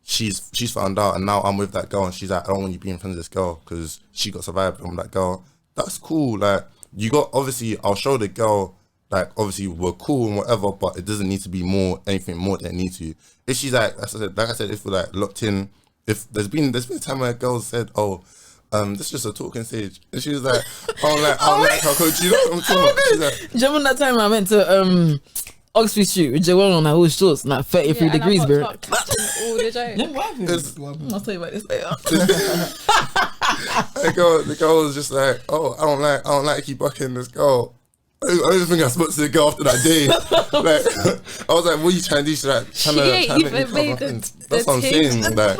she's found out, and now I'm with that girl, and she's like, I don't want you being friends with this girl because she got survived from that girl. That's cool. Like, you got, obviously, I'll show the girl, like, obviously we're cool and whatever, but it doesn't need to be anything more than it needs to. If she's like I said, if we're like locked in, if there's been a time where a girl said, oh, this is just a talking stage, and she was like, I don't like her coach, you know what I'm talking about? She's like, Do you remember that time I went to Oxford Street with Joel on her whole shorts, like 33 degrees, bro? All the jokes. What happened? I'll tell you about this later. the girl was just like, oh, I don't like you bucking this girl. I don't think I spoke to the girl after that day. Like, I was like, what are you trying to do? She's like, She ain't even made the that's what I'm saying. Like,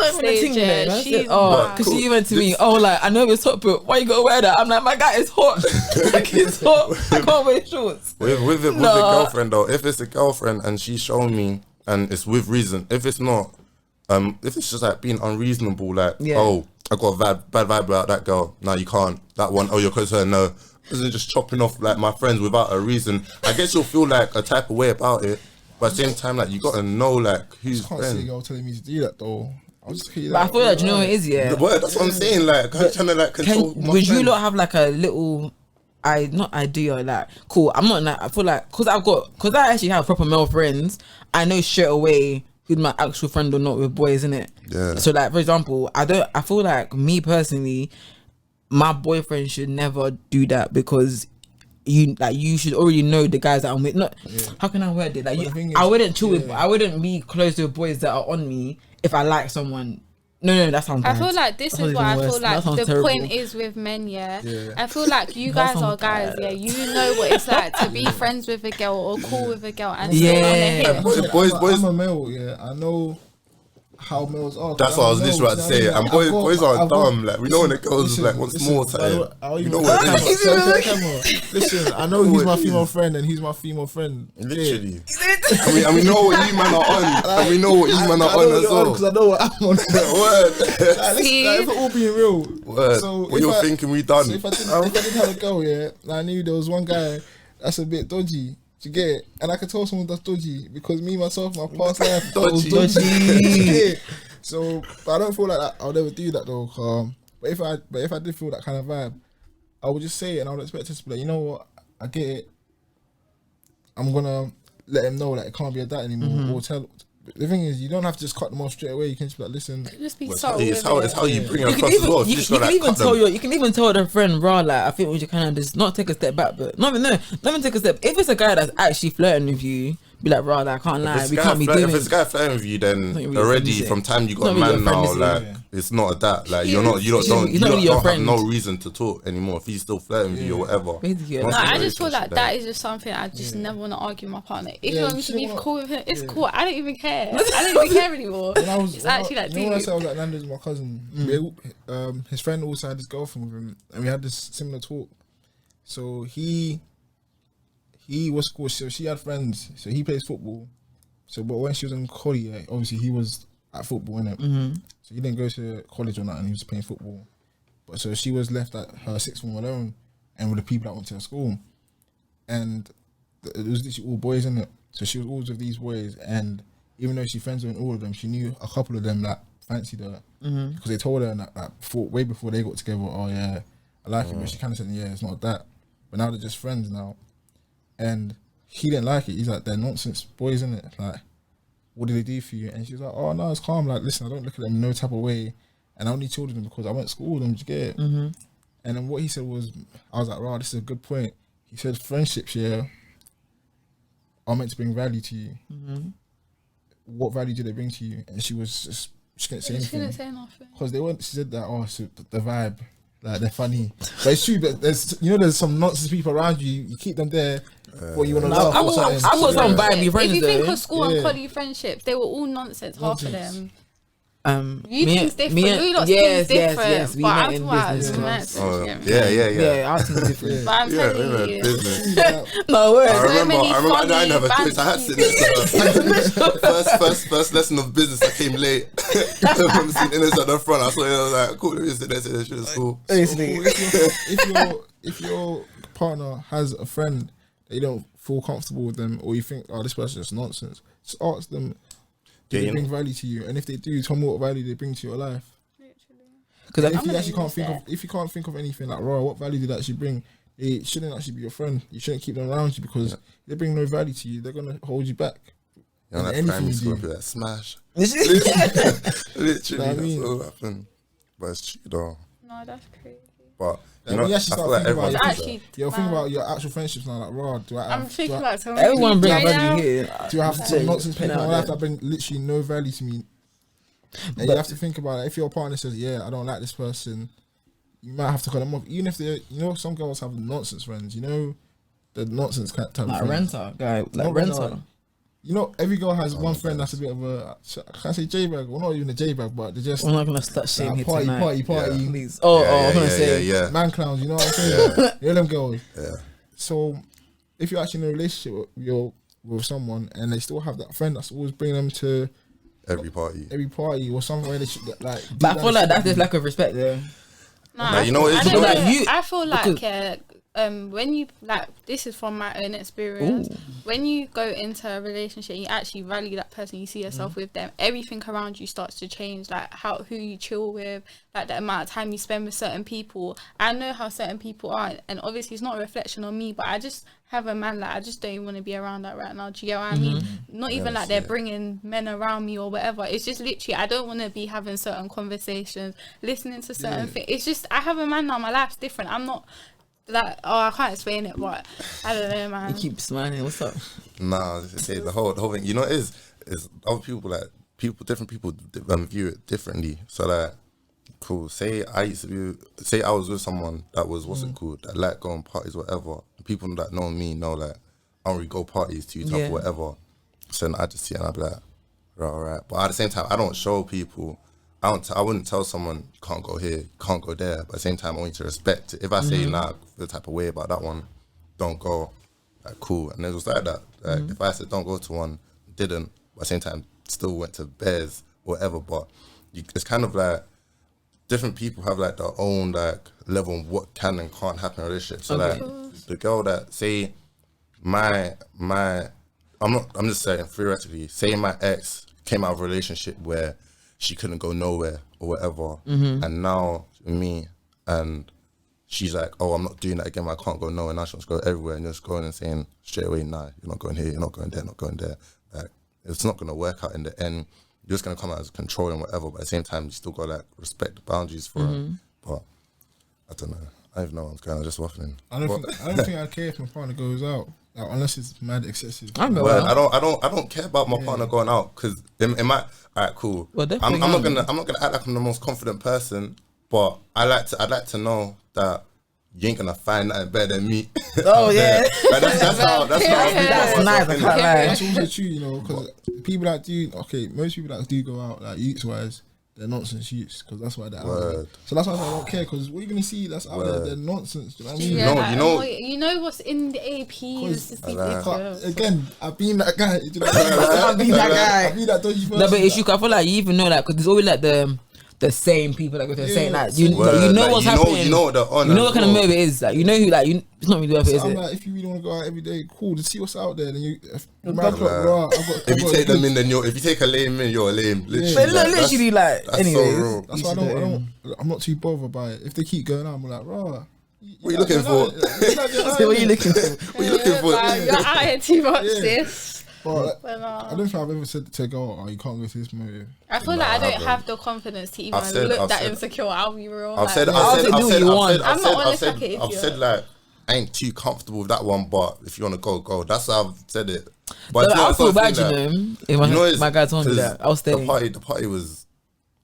Because she went to me, like, I know it's hot, but why you gotta wear that? I'm like, my guy is hot. Like, it's hot. I can't wear shorts. with the girlfriend though, if it's a girlfriend and she's shown me and it's with reason, if it's not, if it's just like being unreasonable, like, oh, I got a bad vibe about that girl, no, you can't. That one, oh, you're close to her, no. Isn't just chopping off like my friends without a reason. I guess you'll feel like a type of way about it, but at the same time, like, you gotta know like who's I can't see a friend. girl telling me to do that though. I'll just hear But I that. feel like, you know what it is, yeah? The word, that's what I'm saying. Like, I'm trying to like control. Would you lot have like a little, not idea, like, cool, I'm not like, I feel like, because I actually have proper male friends, I know straight away who's my actual friend or not with boys, innit? Yeah. So like, for example, I feel like me personally, my boyfriend should never do that because you should already know the guys that I'm with. Not how can I word it? Like I wouldn't chill with, I wouldn't be close to boys that are on me if I like someone. No, that sounds bad. I feel like this is what I feel like the point is with men, yeah. I feel like you guys are guys, yeah. You know what it's like to be friends with a girl or cool with a girl and boys. I'm a male, yeah. I know how males are. That's what I was just about to say. And boys aren't dumb. Like we know when the girls like wants more time. We know what it is. Listen, I know he's my female friend and he's my female friend. Literally. And we know what you man are on. And we know what you man are on as well. Because I know what I'm on. Word. If we're all being real. Word. So what you're thinking we done. So if I didn't have a girl, yeah, I knew there was one guy that's a bit dodgy. Do you get it? And I can tell someone that's dodgy because me myself, my past life, was dodgy. So, but I don't feel like that. I'll never do that though. But if I did feel that kind of vibe, I would just say it and I would expect it to be like, you know what, I get it. I'm gonna let him know that it can't be a that anymore. Or tell. The thing is, you don't have to just cut them off straight away. You can just be like, listen. Just be subtle. It's how you bring it across as well. You can even tell the friend, raw, like, I think we should kind of just not take a step back, but not even take a step. If it's a guy that's actually flirting with you, be like, raw, like, I can't lie, we can't be doing. If it's a guy flirting with you, then already from time you got a man now, like, it's not a that. Like, you don't have no reason to talk anymore if he's still flirting with you or whatever. No, I just feel like that is just something I just never want to argue with my partner. If you want me to be cool with him, it's cool. I don't even care. I don't even care anymore. It's actually like, when I said I was at Nando's with my cousin, his friend also had his girlfriend with him, and we had this similar talk. So he was cool. So she had friends. So he plays football. So, but when she was in college, yeah, obviously he was at football, innit? So he didn't go to college or nothing. He was playing football. But so she was left at her sixth form alone, and with the people that went to her school, and it was literally all boys, innit? So she was always with these boys, and even though she friends with all of them, she knew a couple of them that fancied her because they told her that way before they got together. Oh yeah, I like him, but she kind of said, yeah, it's not that. But now they're just friends now. And he didn't like it. He's like, they're nonsense boys, innit? Like, what did they do for you? And she was like, oh no, it's calm. Like, listen, I don't look at them no type of way. And I only told them because I went to school with them, do you get it? And then what he said was, I was like, wow, this is a good point. He said, friendships, yeah, are meant to bring value to you. What value do they bring to you? And she was just, she couldn't say anything. She didn't say nothing. Because they weren't, she said that, oh, so the vibe, like, they're funny. But it's true, but there's some nonsense people around you, you keep them there. What you want to laugh? I got some vibey friends. If you think of school and college friendships, they were all nonsense. Half of them. You think's different. We lot think different. Yes. We met in business. Yeah. I think different. But I'm telling you. No words. I remember. I didn't have a choice. I had to sit next to first lesson of business. I came late. I'm sitting at the front. I saw it. I was like, cool. Let me sit there. This is cool. If your partner has a friend that you don't feel comfortable with them, or you think, oh, this person is nonsense, just ask them, do they bring value to you? And if they do, tell me what value they bring to your life. Because if you actually can't think of anything like, raw, what value did they actually bring? It shouldn't actually be your friend. You shouldn't keep them around you because they bring no value to you. They're gonna hold you back. Yeah, that primary school be like smash. You Literally, know what I mean? That's all happened. But it's true though. No, that's crazy. But you actually start thinking about think about your actual friendships now. Like, raw, I'm thinking about everyone bring value here. Do I have some nonsense people in my life that bring literally no value to me? And you have to think about it. If your partner says, yeah, I don't like this person, you might have to cut them off. Even if they, some girls have nonsense friends, the nonsense type of like friends. Renter guy, like Renter. Every girl has one friend that's a bit of a, can I say J-bag? Well, not even a J-bag, but they're just... We're not going to start shaming here party. Yeah. Please. I'm going to say... Man clowns, you know what I'm saying? Yeah. You know them girls. Yeah. So, if you're actually in a relationship with someone and they still have that friend that's always bringing them to... Every party or somewhere they should, like... But I feel like that's just lack of respect there. Nah, you know what it is? I feel like when you like, this is from my own experience. When you go into a relationship, you actually value that person. You see yourself with them. Everything around you starts to change. Like who you chill with, like the amount of time you spend with certain people. I know how certain people are, and obviously it's not a reflection on me. But I just have a man like I just don't even want to be around that right now. Do you get what I mean? Not even like they're bringing men around me or whatever. It's just literally I don't want to be having certain conversations, listening to certain things. It's just I have a man now. My life's different. I'm not. Like, I can't explain it, but I don't know, man. You keep smiling. What's up? Nah, the whole thing. You know, it is other people different people view it differently. So like, cool. Say I was with someone that was what's it called, that like going parties, whatever. People that know me know like I don't really go parties too tough or whatever. So then I just see it and I'd be like, right. But at the same time, I don't show people. I wouldn't tell someone you can't go here, you can't go there. But at the same time, I want you to respect it. If I say nah, feel the type of way about that one, don't go. Like cool, and it was like that. Like if I said don't go to one, didn't. But at the same time, still went to bears, whatever. But it's kind of like different people have like their own like level of what can and can't happen in a relationship. So like the girl that say I'm just saying theoretically, say my ex came out of a relationship where she couldn't go nowhere or whatever, and now me and she's like, oh, I'm not doing that again, I can't go nowhere. Now she wants to go everywhere, and just going and saying straight away, nah, you're not going here, you're not going there, not going there. Like it's not gonna work out in the end. You're just gonna come out as controlling whatever, but at the same time you still gotta like respect the boundaries for her. But I don't know. I don't even know what's going on, just waffling. I don't think I care if my partner goes out, like, unless it's mad excessive. I don't care about my partner going out because it might. Alright, cool. Well, I'm not gonna act like I'm the most confident person, but I'd like to know that you ain't gonna find nothing better than me. Oh yeah, like, that's how. That's nice. I can't lie. That's also true, you know, because people that do most people that do go out like youths wise, they're nonsense youths, because that's why they're out there. So that's why I don't care, because what are you gonna see that's out there? They're nonsense. Do you know what I mean? Yeah, you know what's in the AP. Again, I've been that guy. You know, I've been that guy. I've been that dodgy person. No, but issue. I feel like you even know that because there's always like the same people that go to the same like you know like, what's happening. You know what kind of move it is. Like you know who like you. It's not really worth it, is it? Like, if you really want to go out every day, cool. To see what's out there, then you. If you take them in, then if you take a lame in, you're a lame. Literally, literally, like anyways. That's why I'm not too bothered by it. If they keep going out, I'm like, raw. What are you looking for? What are you looking for? You're out here too much, sis. But I don't think I've ever said to go, oh, you can't go to this movie. I feel like I don't have the confidence to even look that insecure. I'll be real. I've said like I ain't too comfortable with that one, but if you want to go. That's how I've said it. But I feel bad, you know. My guy told me that I was staying. The party was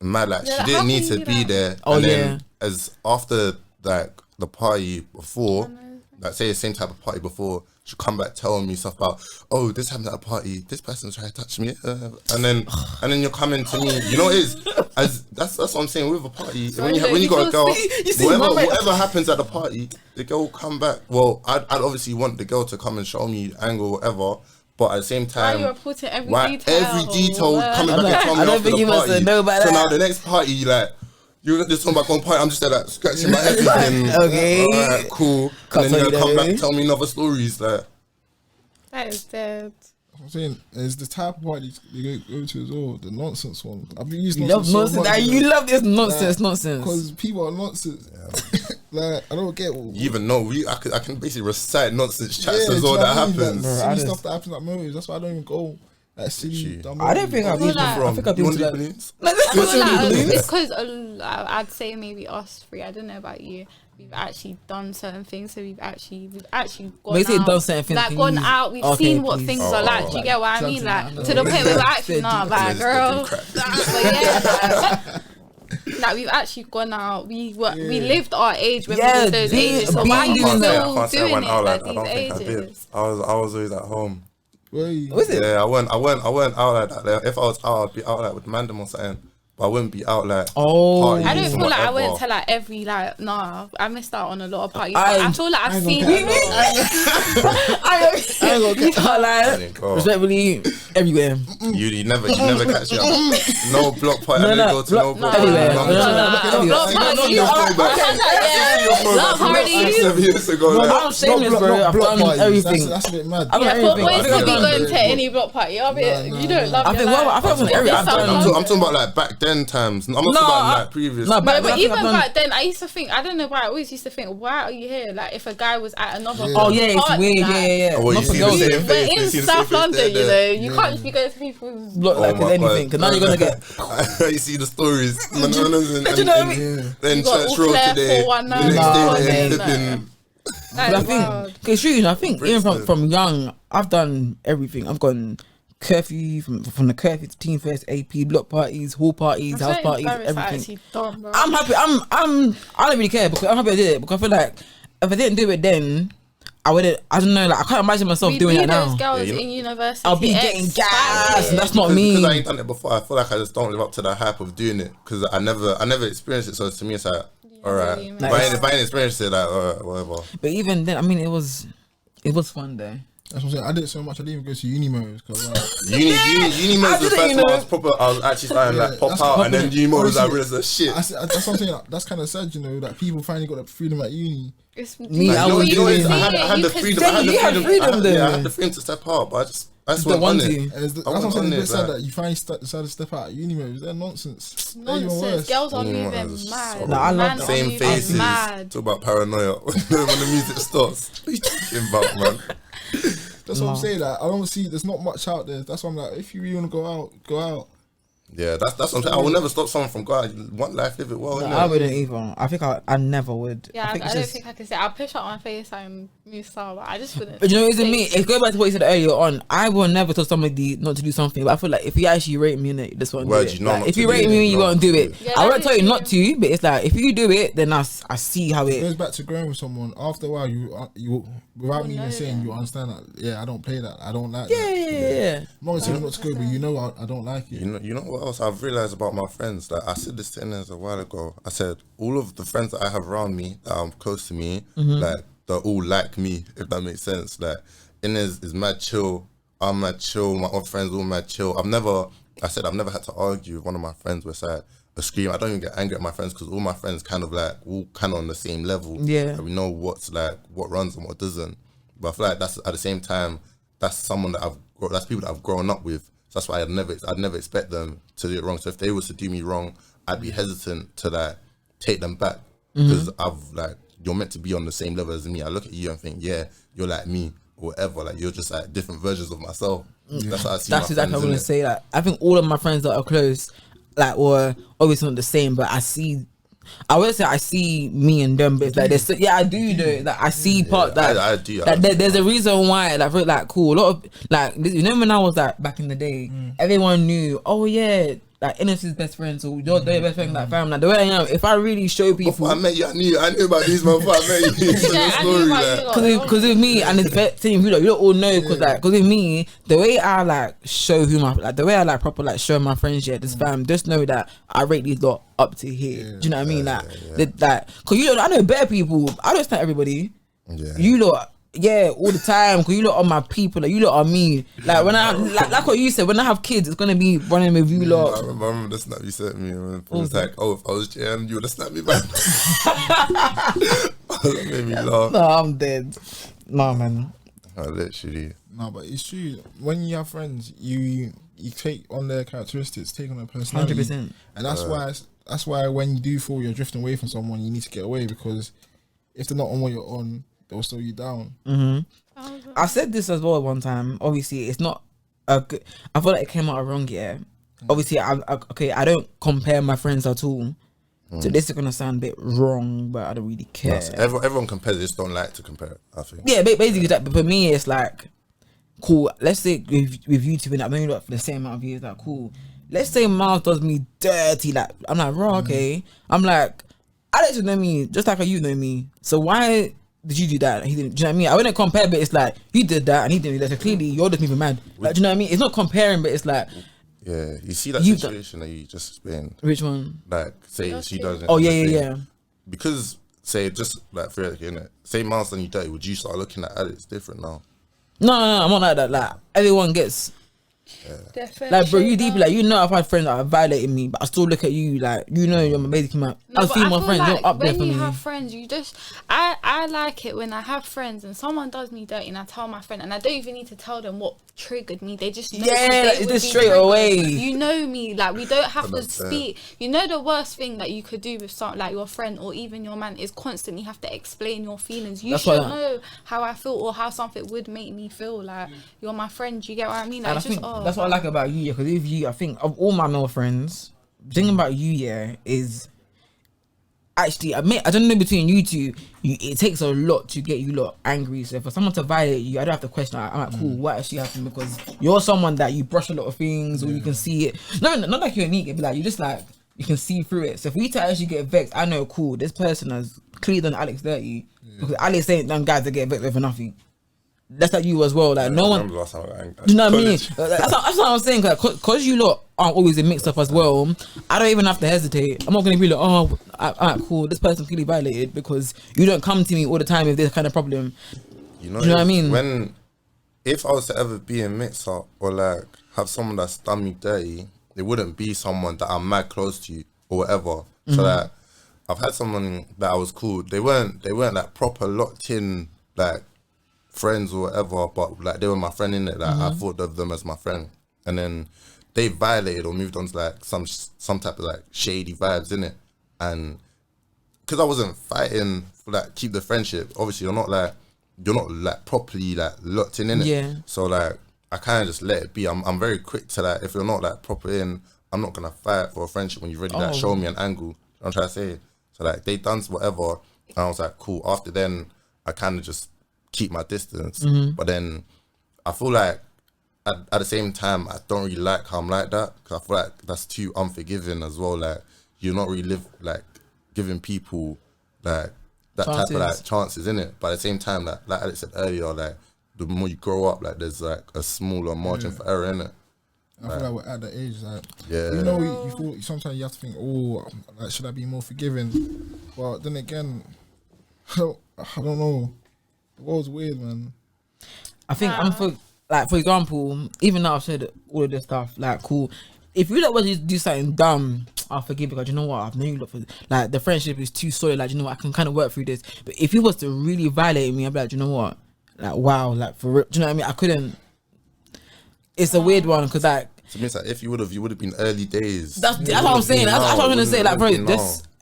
mad. Like she didn't need to be there. Oh and then as after like the party before, like say the same type of party before, she'll come back telling me stuff about, oh, this happened at a party, this person's trying to touch me, and then you're coming to me, you know, that's what I'm saying with a party. When you got a girl, whatever happens at the party, the girl will come back. Well, I'd obviously want the girl to come and show me angle, whatever. But at the same time, you're reporting every detail coming back and telling me after the party. So now the next party, like, you're just talking about going party, I'm just like scratching my head thinking, okay, alright, cool. And then you're come back and tell me another stories. Like, that is dead. I'm saying, it's the type of party you go to as well, the nonsense one. I've been using nonsense. You love this nonsense. Because people are nonsense. Yeah. Like, I don't get what. You even know, I can basically recite nonsense chats as well that happens. Silly stuff that happens at movies, that's why I don't even go. Silly, I don't think I've been from. I think I've been to balloons. It's because I'd say maybe us three. I don't know about you. We've actually done certain things, so we've actually gone out. Done certain things. Like gone out. We've seen what things are like. Do you get what I mean? Like to the point where we're actually not like, girl. Like we've actually gone out. We lived our age when we were those ages. So why are you still doing it at these ages? I was always at home. Was it? Yeah, I went out like that. Like, if I was out, I'd be out like with Mandem or something. but I wouldn't be out like. Oh, I don't feel like I whatever. went to like every like I missed out on a lot of parties. I- I feel like I've seen. You can't lie. Didn't go. Respectfully, everywhere. You never catch me out. No block party. No, I didn't no, go to no block everywhere. party. Block parties. 7 years ago. No, like, I'm shameless, bro. I've block done parties. everything. That's a bit mad. I've done Yeah, for everything. boys I to think be I've going done- to any block party, you don't love I your think life. I think I've done every. I'm talking about back then times. I'm not talking about like previous. No, No, but I think even I've done- back then, I used to think, I don't know why, I always used to think, why are you here? Like, if a guy was at another Oh yeah, it's party, weird. like, Yeah. Oh, well, Not you for see girls. the same though. But face, you in see the South same London, face you there. know, you can't just be going to people's. Look like my anything, because now you're gonna get. You see the stories. Bananas and you know what I mean? then You got church all road Claire today. 419. The Nah, next day they're man. flipping. I think it's true. I think even Brixton. from young, I've done everything. I've gone curfew from the curfew to Team First, AP, block parties, hall parties, house parties, everything. I'm happy. I don't really care because I'm happy I did it because I feel like if I didn't do it then, I wouldn't. I don't know. Like I can't imagine myself doing it now. Those girls Yeah, you know- in university. I'll be getting gas. And that's not Because me. I ain't done it before. I feel like I just don't live up to the hype of doing it because I never experienced it. So to me, it's like, all right. really, If man. I ain't experienced it, like, all right, whatever. But even then, I mean, it was fun though. That's what I'm saying. I did it so much. I didn't even go to uni modes because Uni I was the didn't first even one know. I was proper. I was actually starting Yeah, like pop that's out, proper. and then uni mode was like Honestly, real shit. that's what I'm saying. That's kind of sad, you know, that people finally got the freedom at uni. Me, Like, I you know, was you know, doing- I had the freedom. I had the You had freedom yeah, I though. had the freedom to step out, but I just Don't went want on to. it. And that's what I I'm went saying. on It's a it, bit sad like- that you finally decided to step out at uni modes. They're nonsense. They're even Nonsense. worse. Girls are Mm, moving that's mad. so Nah, I love Man that. are Same moving faces. Mad. Talk about paranoia when the music starts. What are you talking about, man? That's what I'm saying. Like, I don't see. There's not much out there. That's why I'm like, if you really want to go out, go out. Yeah, that's what I'm saying. I will never stop someone from going. Want life, live it well. No, innit? I wouldn't either. I think I never would. Yeah, I think don't it's just- think I could say. I'll push out my FaceTime Musa, but I just wouldn't. But you know, isn't me? If go back to what you said earlier on, I will never tell somebody not to do something. But I feel like if you actually rate me, innit, this one. Word, you know like, not if to you do rate it, me, you not won't to do do it. it. Yeah, I won't that tell you is not to, but it's like if you do it, then I see how It goes it. back to growing with someone. After a while, you without me even know saying, them. you understand that. Yeah, I don't play that. I don't like Yeah, that. yeah. I'm not telling you not to go, but you know I don't like it. You know what else I've realized about my friends? Like I said this to Inez a while ago. I said all of the friends that I have around me that are close to me, like they're all like me, if that makes sense. Like Inez is mad chill. I'm mad chill. My other friends all mad chill. I've never had to argue with one of my friends where it's like a scream. I don't even get angry at my friends because all my friends kind of like all kind of on the same level. Yeah. Like, we know what's like what runs and what doesn't. But I feel like that's at the same time that's someone that that's people that I've grown up with. So that's why I'd never expect them to do it wrong. So if they was to do me wrong, I'd be hesitant to like take them back because you're meant to be on the same level as me. I look at you and think, yeah, you're like me or whatever. Like you're just like different versions of myself. That's how I see That's my exactly what friends, I'm gonna innit? say. Like I think all of my friends that are close, like, were obviously not the same, but I would say I see me and them, but it's like there's I do though. Like I see part that I do. Like, there's a reason why. Like, really, like cool. A lot of like you know when I was like back in the day, everyone knew. Oh yeah, like Innocent's best friends or your best friend, like fam. Like the way I am, if I really show people. Before I met you, I knew about these man before I met you. So Yeah, the I knew story, about like, you lot. Because with me and it's same you don't all know because with me the way I like show who my like the way I like proper like show my friends this fam, just know that I rate these lot up to here. Do you know what I mean? Like because you know I know better people. I don't stand everybody. yeah. You lot. Yeah, all the time. Because you lot are my people. Like you lot are me. Like when I like what you said. When I have kids, it's gonna be running with you lot. I remember the snap you sent me. It was like, oh, if I was JM, you would have snapped me back. That made me laugh. No, I'm dead. No, man. Literally. No, but it's true. When you have friends, you take on their characteristics, take on their personality, 100%. and that's why when you do feel you're drifting away from someone, you need to get away because if they're not on what you're on, they'll slow you down. I said this as well one time. Obviously, it's not a good. I feel like it came out wrong. Yeah. Obviously, I don't compare my friends at all. So this is gonna sound a bit wrong, but I don't really care. So everyone compares, just don't like to compare, I think. Yeah, basically that. But for me, it's like cool. Let's say with you two, I've known you lot for the same amount of years. Like cool. Let's say Mallz does me dirty. Like I'm like, raw, okay. I'm like, Alex know me just like how you know me. So why did you do that? He didn't. Do you know what I mean? I wouldn't compare, but it's like you did that and he didn't do that. So clearly, you're just moving mad. Like, do you know what I mean? It's not comparing, but it's like Yeah, you see that You've situation that you just explained. Which one? Like, say she doesn't. Oh yeah. Because say just like theoretically, innit? Say Mallz done you dirty, would you start looking at Alex different now? No, I'm not like that. Like everyone gets. Like bro, you deeply like you know I've had friends that have violated me, but I still look at you like you know you're my basically my. No, I feel my friends. like You're up there for me. when you have friends, you just I like it when I have friends and someone does me dirty and I tell my friend and I don't even need to tell them what triggered me. They just know it's just straight triggered. away. You know me, like we don't have to speak. You know the worst thing that you could do with some like your friend or even your man is constantly have to explain your feelings. You should know how I feel or how something would make me feel. Like you're my friend. You get what I mean? Like, And I it's think just that's what I like about you, because if you, I think of all my male friends, the thing about you, is actually, I don't know between you two, it takes a lot to get you lot angry. So for someone to violate you, I don't have to question. I'm like, cool, what actually happened? Because you're someone that you brush a lot of things, or you can see it. No, not like you're unique, but like you just like you can see through it. So for you to actually get vexed, I know, cool, this person has clearly done Alex dirty, because Alex ain't them guys that get vexed over nothing. That's like you as well. Like no one. Do you know what I mean? That's what I'm saying. Cause you lot aren't always in mixed up as well. I don't even have to hesitate. I'm not gonna be like, oh, alright, cool. This person clearly violated, because you don't come to me all the time if there's kind of problem. You know what I mean? If I was to ever be in mix up or like have someone that's done me dirty, it wouldn't be someone that I'm mad close to or whatever. So that I've had someone that I was cool. They weren't like proper locked in like friends or whatever, but like they were my friend in it. Like I thought of them as my friend, and then they violated or moved on to like some type of like shady vibes in it. And because I wasn't fighting for like keep the friendship, obviously you're not like properly like locked in it. Yeah. So like I kind of just let it be. I'm very quick to like, if you're not like proper in, I'm not gonna fight for a friendship when you really like show me an angle. You know what I'm trying to say. So like they done whatever, and I was like cool. After then, I kind of just keep my distance. But then I feel like at the same time I don't really like how I'm like that, because I feel like that's too unforgiving as well. Like you're not really giving people like that type of like chances in it. But at the same time, like Alex said earlier, like the more you grow up, like there's like a smaller margin for error in it. I feel like we're at the age like, you know, you feel sometimes you have to think, oh, like should I be more forgiving? But then again, I don't know. The world's weird, man. I think for example, even though I've said all of this stuff, like cool. If you want to do something dumb, I'll forgive you, because you know what, I've known you lot for like the friendship is too solid. Like you know what, I can kind of work through this. But if you was to really violate me, I'd be like, you know what, like wow, like for real. Do you know what I mean? I couldn't. It's a weird one, because like. So it means like if you would have been early days. That's what I'm saying. That's what I'm gonna say. Like, bro,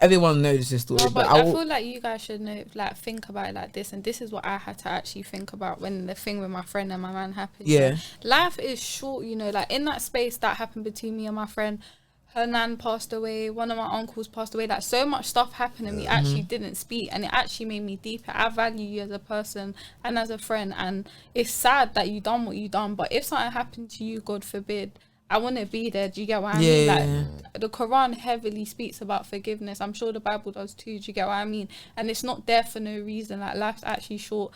everyone knows this story. No, but I feel like you guys should know, like, think about it like this, and this is what I had to actually think about when the thing with my friend and my man happened. Yeah. Life is short, you know. Like in that space that happened between me and my friend, her nan passed away, one of my uncles passed away. Like so much stuff happened, and we actually didn't speak, and it actually made me deeper. I value you as a person and as a friend, and it's sad that you done what you done. But if something happened to you, God forbid, I want to be there. Do you get what I mean? Like the Quran heavily speaks about forgiveness. I'm sure the Bible does too. Do you get what I mean? And it's not there for no reason. Like life's actually short.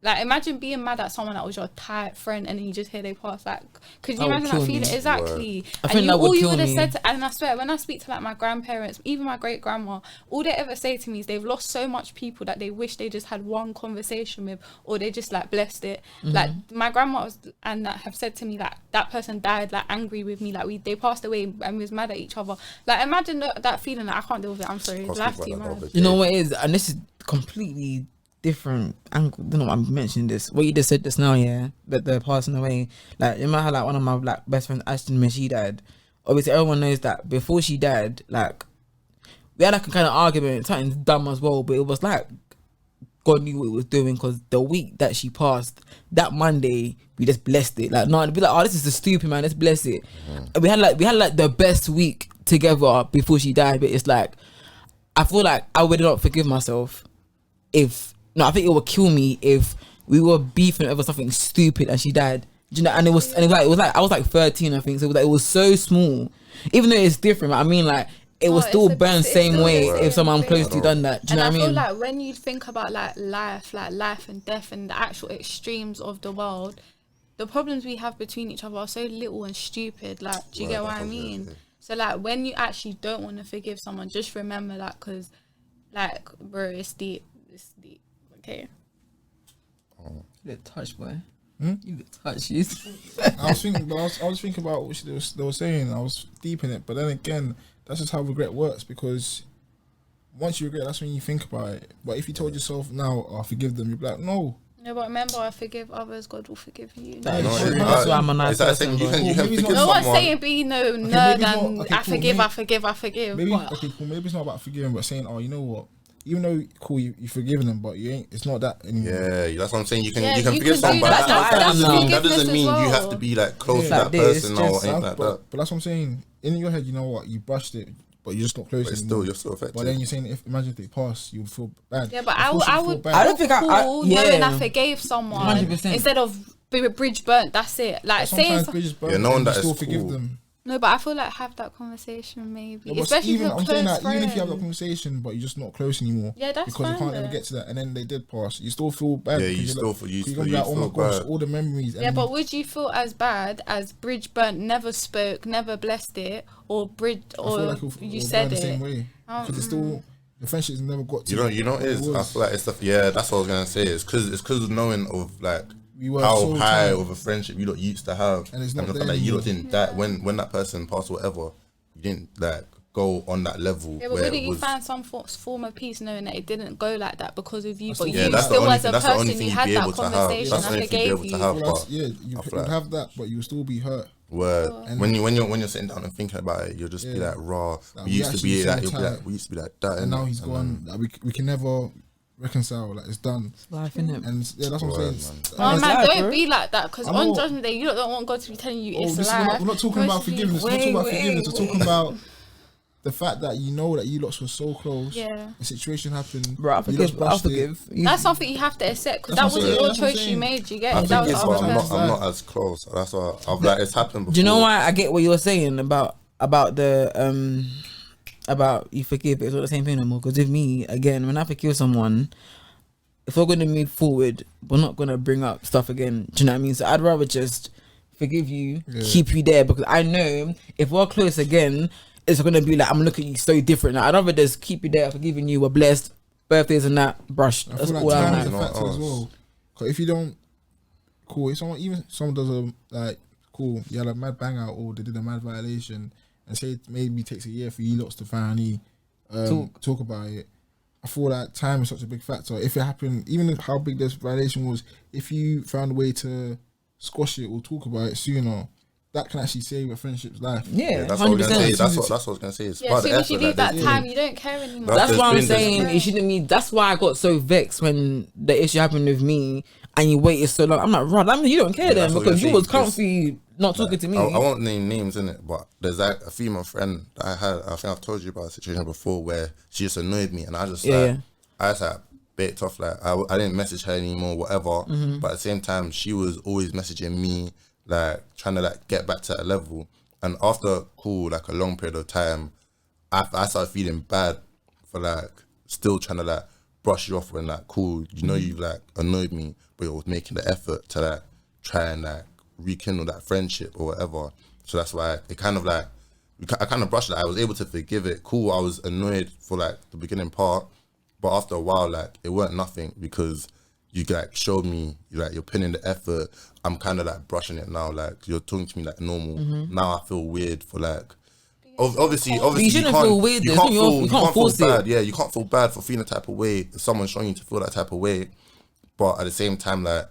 Like imagine being mad at someone that was your tight friend, and then you just hear they pass. Like, could you imagine that feeling? Exactly. And all you would have said to, and I swear, when I speak to like my grandparents, even my great grandma, all they ever say to me is they've lost so much people that they wish they just had one conversation with, or they just like blessed it. Like my grandma was, and that have said to me like that person died like angry with me, like they passed away and we was mad at each other. Like imagine that feeling. Like I can't deal with it. I'm sorry. Life too much. You know what it is, and this is completely different angle. I don't know why I'm mentioning this. What you just said just now, but they're passing away. Like you might have like one of my like best friends, Ashton, when she died. Obviously, everyone knows that before she died, like we had like a kind of argument, something dumb as well. But it was like God knew what he was doing, because the week that she passed, that Monday, we just blessed it. Like no, it'd be like, oh, this is a stupid man. Let's bless it. And we had like the best week together before she died. But it's like I feel like I would not forgive myself if. No, I think it would kill me if we were beefing over something stupid and she died. Do you know? And it was like I was like 13, I think. So it was so small, even though it's different. I mean, like it was still burn same way if someone close to done that. Do you know what I mean? And I feel like when you think about like life and death and the actual extremes of the world, the problems we have between each other are so little and stupid. Like, do you get what I mean? So like, when you actually don't want to forgive someone, just remember that, because, like, bro, it's deep. It's deep. Okay. You get touched, boy. Hmm? You get touched. I was thinking about what they were saying. I was deep in it, but then again, that's just how regret works. Because once you regret, that's when you think about it. But if you told yourself now, "I forgive them," you'd be like, "No." No, but remember, I forgive others, God will forgive you. That's why I'm a nice person. You can forgive No one's someone. saying be no nerd maybe and not. Okay, I cool, forgive, maybe- I forgive. Maybe But okay, cool. Maybe it's not about forgiving, but saying, "Oh, you know what? Even though cool, you forgiven them, but you ain't. It's not that anymore." Yeah, that's what I'm saying. You can Yeah, you can you forgive can someone, do but that. that That's doesn't forgiveness mean as you have well. to be like close to Like that this, person or just- anything like that. But that's what I'm saying. In your head, you know what? You brushed it, but you're just not close But it's anymore. still, you're still affected. But then you're saying, imagine if they pass, you would feel bad. yeah, but Of I course you'd would feel bad. I don't think I- cool yeah. knowing I forgave someone 100%. instead of be a bridge burnt. That's it. Like saying Sometimes bridges burn, Yeah, knowing and that you still it's forgive cool. them. no, but I feel like have that conversation maybe, Yeah, but especially even if you're I'm saying close that even if you have that friends. conversation, but you're just not close anymore. Yeah, that's because you fine can't ever though. get to that, and then they did pass. You still feel bad. Yeah, because you you're still like, feel- you you're still- gonna be like, you oh my feel gosh, bad. all the memories. Yeah, but would you feel as bad as bridge burnt, never spoke, never blessed it, or bridge, I feel or like you it'll said burn the same it? way because it's still the friendship's never got to. You know, it where is. I was. feel like it's stuff. Yeah, that's what I was gonna say. It's because of knowing of like We were how so high tight. of a friendship you lot used to have, And it's not the there fact that you lot anymore. didn't that when that person passed or whatever, you didn't like go on that level. Yeah, but where wouldn't it you was, find some form of peace knowing that it didn't go like that because of you? But yeah, you that's the still, only as thing. a That's the only person, thing you you'd had be that able to have. conversation. That's the I only thing you'd be forgave able to you. have. Well, But yeah, you I feel would like- have that, but you will still be hurt. word And- when you're sitting down and thinking about it, you'll just be Yeah. like raw. Like, we we used to actually be so like, you'll be tight. like, we used to be like that, And now innit? he's gone. Like, we can never reconcile. Like, it's done. Life, innit? And yeah, that's what I'm Word, saying. man. Oh It's man, life, don't bro. be like that, because I on know. Judgment Day, you don't want God to be telling you Oh, it's this is, life. we're not talking about forgiveness. We're not talking about forgiveness. We're talking about the fact that you know that you lots were so close. Yeah. A situation happened. Bro, I you forgive. lots I'll brushed it. forgive. That's something you have to accept, because that That's what I'm wasn't saying, your that's what I'm choice you saying. made. You get I it? That think was it's the but other I'm person. not as close. That's why I've like it's happened before. Do you know why I get what you're saying about the about you forgive? It's not the same thing anymore. Because with me, again, when I forgive someone, if we're going to move forward, we're not going to bring up stuff again. Do you know what I mean? So I'd rather just forgive you, keep you there, because I know if we're close again, it's going to be like I'm looking at you so different. Like, I'd rather just keep you there, forgiving you, we're blessed, birthdays and that, brushed. I That's feel all like I'm time is like. a factor as well. Because if you don't, cool. If someone does a like, cool, you had a mad bang out or they did a mad violation, and say it maybe takes a year for you lots to finally talk about it. I feel like time is such a big factor. If it happened, even if how big this violation was, if you found a way to squash it or talk about it sooner, that can actually save a friendship's life. Yeah, that's what I was gonna say. 100%. That's what I was gonna say. It's Yeah, part as of soon the as you effort, leave like, that there's- time, you don't care anymore. That's There's why I'm been- saying it shouldn't be. That's why I got so vexed when the issue happened with me and you waited so long. I'm like, right, I mean, you don't care then that's what because I'm you was saying, comfy not talking to me. I won't name names in it, but there's like a female friend that I had. I think I've told you about a situation before where she just annoyed me, and I just Yeah, like yeah. I just like bit tough. Like I didn't message her anymore, whatever. Mm-hmm. But at the same time, she was always messaging me, like trying to like get back to that level. And after like a long period of time, I started feeling bad for like still trying to like brush you off when like you know you like annoyed me, but you was making the effort to like try and like rekindle that friendship or whatever. So that's why it kind of like I kind of brushed it. I was able to forgive it. Cool, I was annoyed for like the beginning part, but after a while, like it weren't nothing because you like showed me like you're putting in the effort. I'm kind of like brushing it now. Like you're talking to me like normal. Now I feel weird for like. Obviously, you shouldn't can't feel weird. You It's can't not your- feel. you can't feel force it. bad. Yeah, you can't feel bad for feeling a type of way if someone's showing you to feel that type of way. But at the same time, like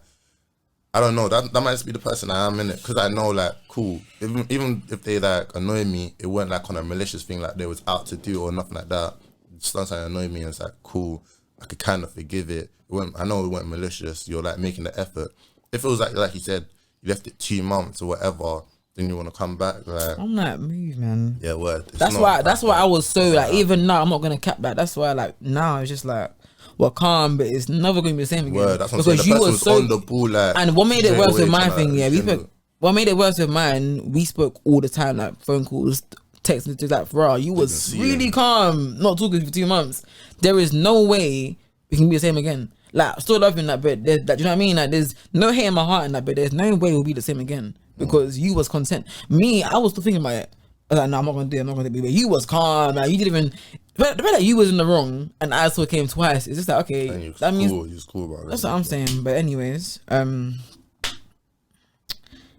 I don't know. That might just be the person I am in it because I know like cool. Even if they like annoy me, it weren't like on a malicious thing like they was out to do or nothing like that. Just something annoy me and it's like cool. I could kind of forgive it. I know it weren't malicious. You're like making the effort. If it was like you said, you left it 2 months or whatever, then you want to come back. Like I'm like, move, man. yeah, word. It's That's not why. like That's why that. I was so It's like. that. Even now, I'm not gonna cap that. That's why, like, now it's just like, well, calm, but it's never gonna be the same again. Word. That's what I'm saying. The person was on the ball. Like, And what made it straight worse away with my trying thing, to yeah, we rekindle. spoke. What made it worse with mine, we spoke all the time, like phone calls, text messages, like, bro, you was see really him. calm, not talking for 2 months. There is no way we can be the same again. Like, I still love you in that, but there's that. Do you know what I mean? Like, there's no hate in my heart in that, but there's no way we'll be the same again because you was content. Me, I was still thinking about it. I was like, no, I'm not gonna do it. I'm not gonna do it. But you was calm. Like, you didn't even. But the fact that you was in the wrong and I still came twice, it's just like, okay, that means you was cool about it. that's what I'm saying. But anyways,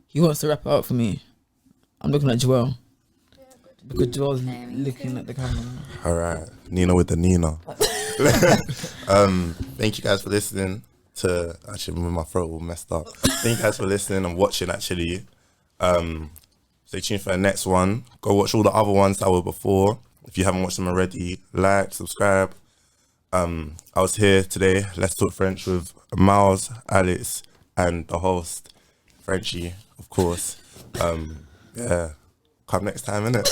he wants to wrap it up for me. I'm looking at Joelle. Because Joelle's looking at the camera. All right, Nina with the Nina. Thank you guys for listening to. Actually, my throat all messed up. Thank you guys for listening and watching. Actually, stay tuned for the next one. Go watch all the other ones that were before. If you haven't watched them already, like, subscribe. I was here today. Let's Talk French with Mallz, Alex, and the host, Frenchie, of course. Yeah. Come next time, innit?